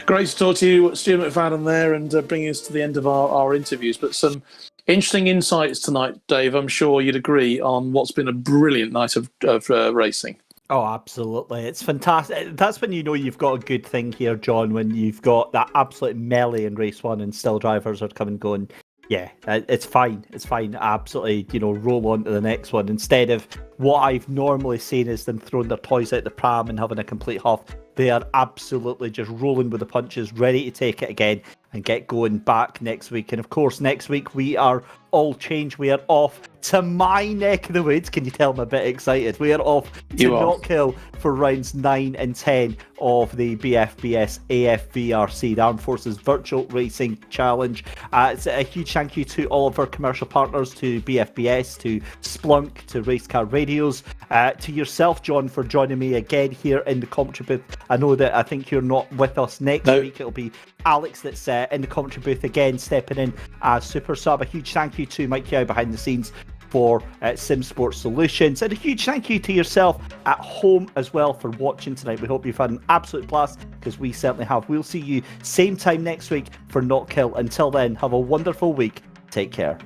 Great to talk to you, Stu McFadden there, and bringing us to the end of our interviews. But some interesting insights tonight, Dave. I'm sure you'd agree on what's been a brilliant night of racing. Oh, absolutely. It's fantastic. That's when you know you've got a good thing here, John, when you've got that absolute melee in race one and still drivers are coming going, yeah, it's fine. It's fine. Absolutely, roll on to the next one. Instead of what I've normally seen is them throwing their toys out the pram and having a complete huff. They are absolutely just rolling with the punches, ready to take it again and get going back next week. And of course, next week we are all changed. We are off to my neck of the woods. Can you tell I'm a bit excited? We are off to Knockhill for rounds 9 and 10 of the BFBS Afvrc, the Armed Forces Virtual Racing Challenge. It's a huge thank you to all of our commercial partners, to BFBS, to Splunk, to Racecar Radios, to yourself, John, for joining me again here in the commentary booth. I think you're not with us next week. It'll be Alex that's in the commentary booth again, stepping in as super sub. A huge thank you to Mike Yao behind the scenes for Sim Sports Solutions, and a huge thank you to yourself at home as well for watching tonight. We hope you've had an absolute blast, because we certainly have. We'll see you same time next week for Knockhill. Until then, have a wonderful week. Take care.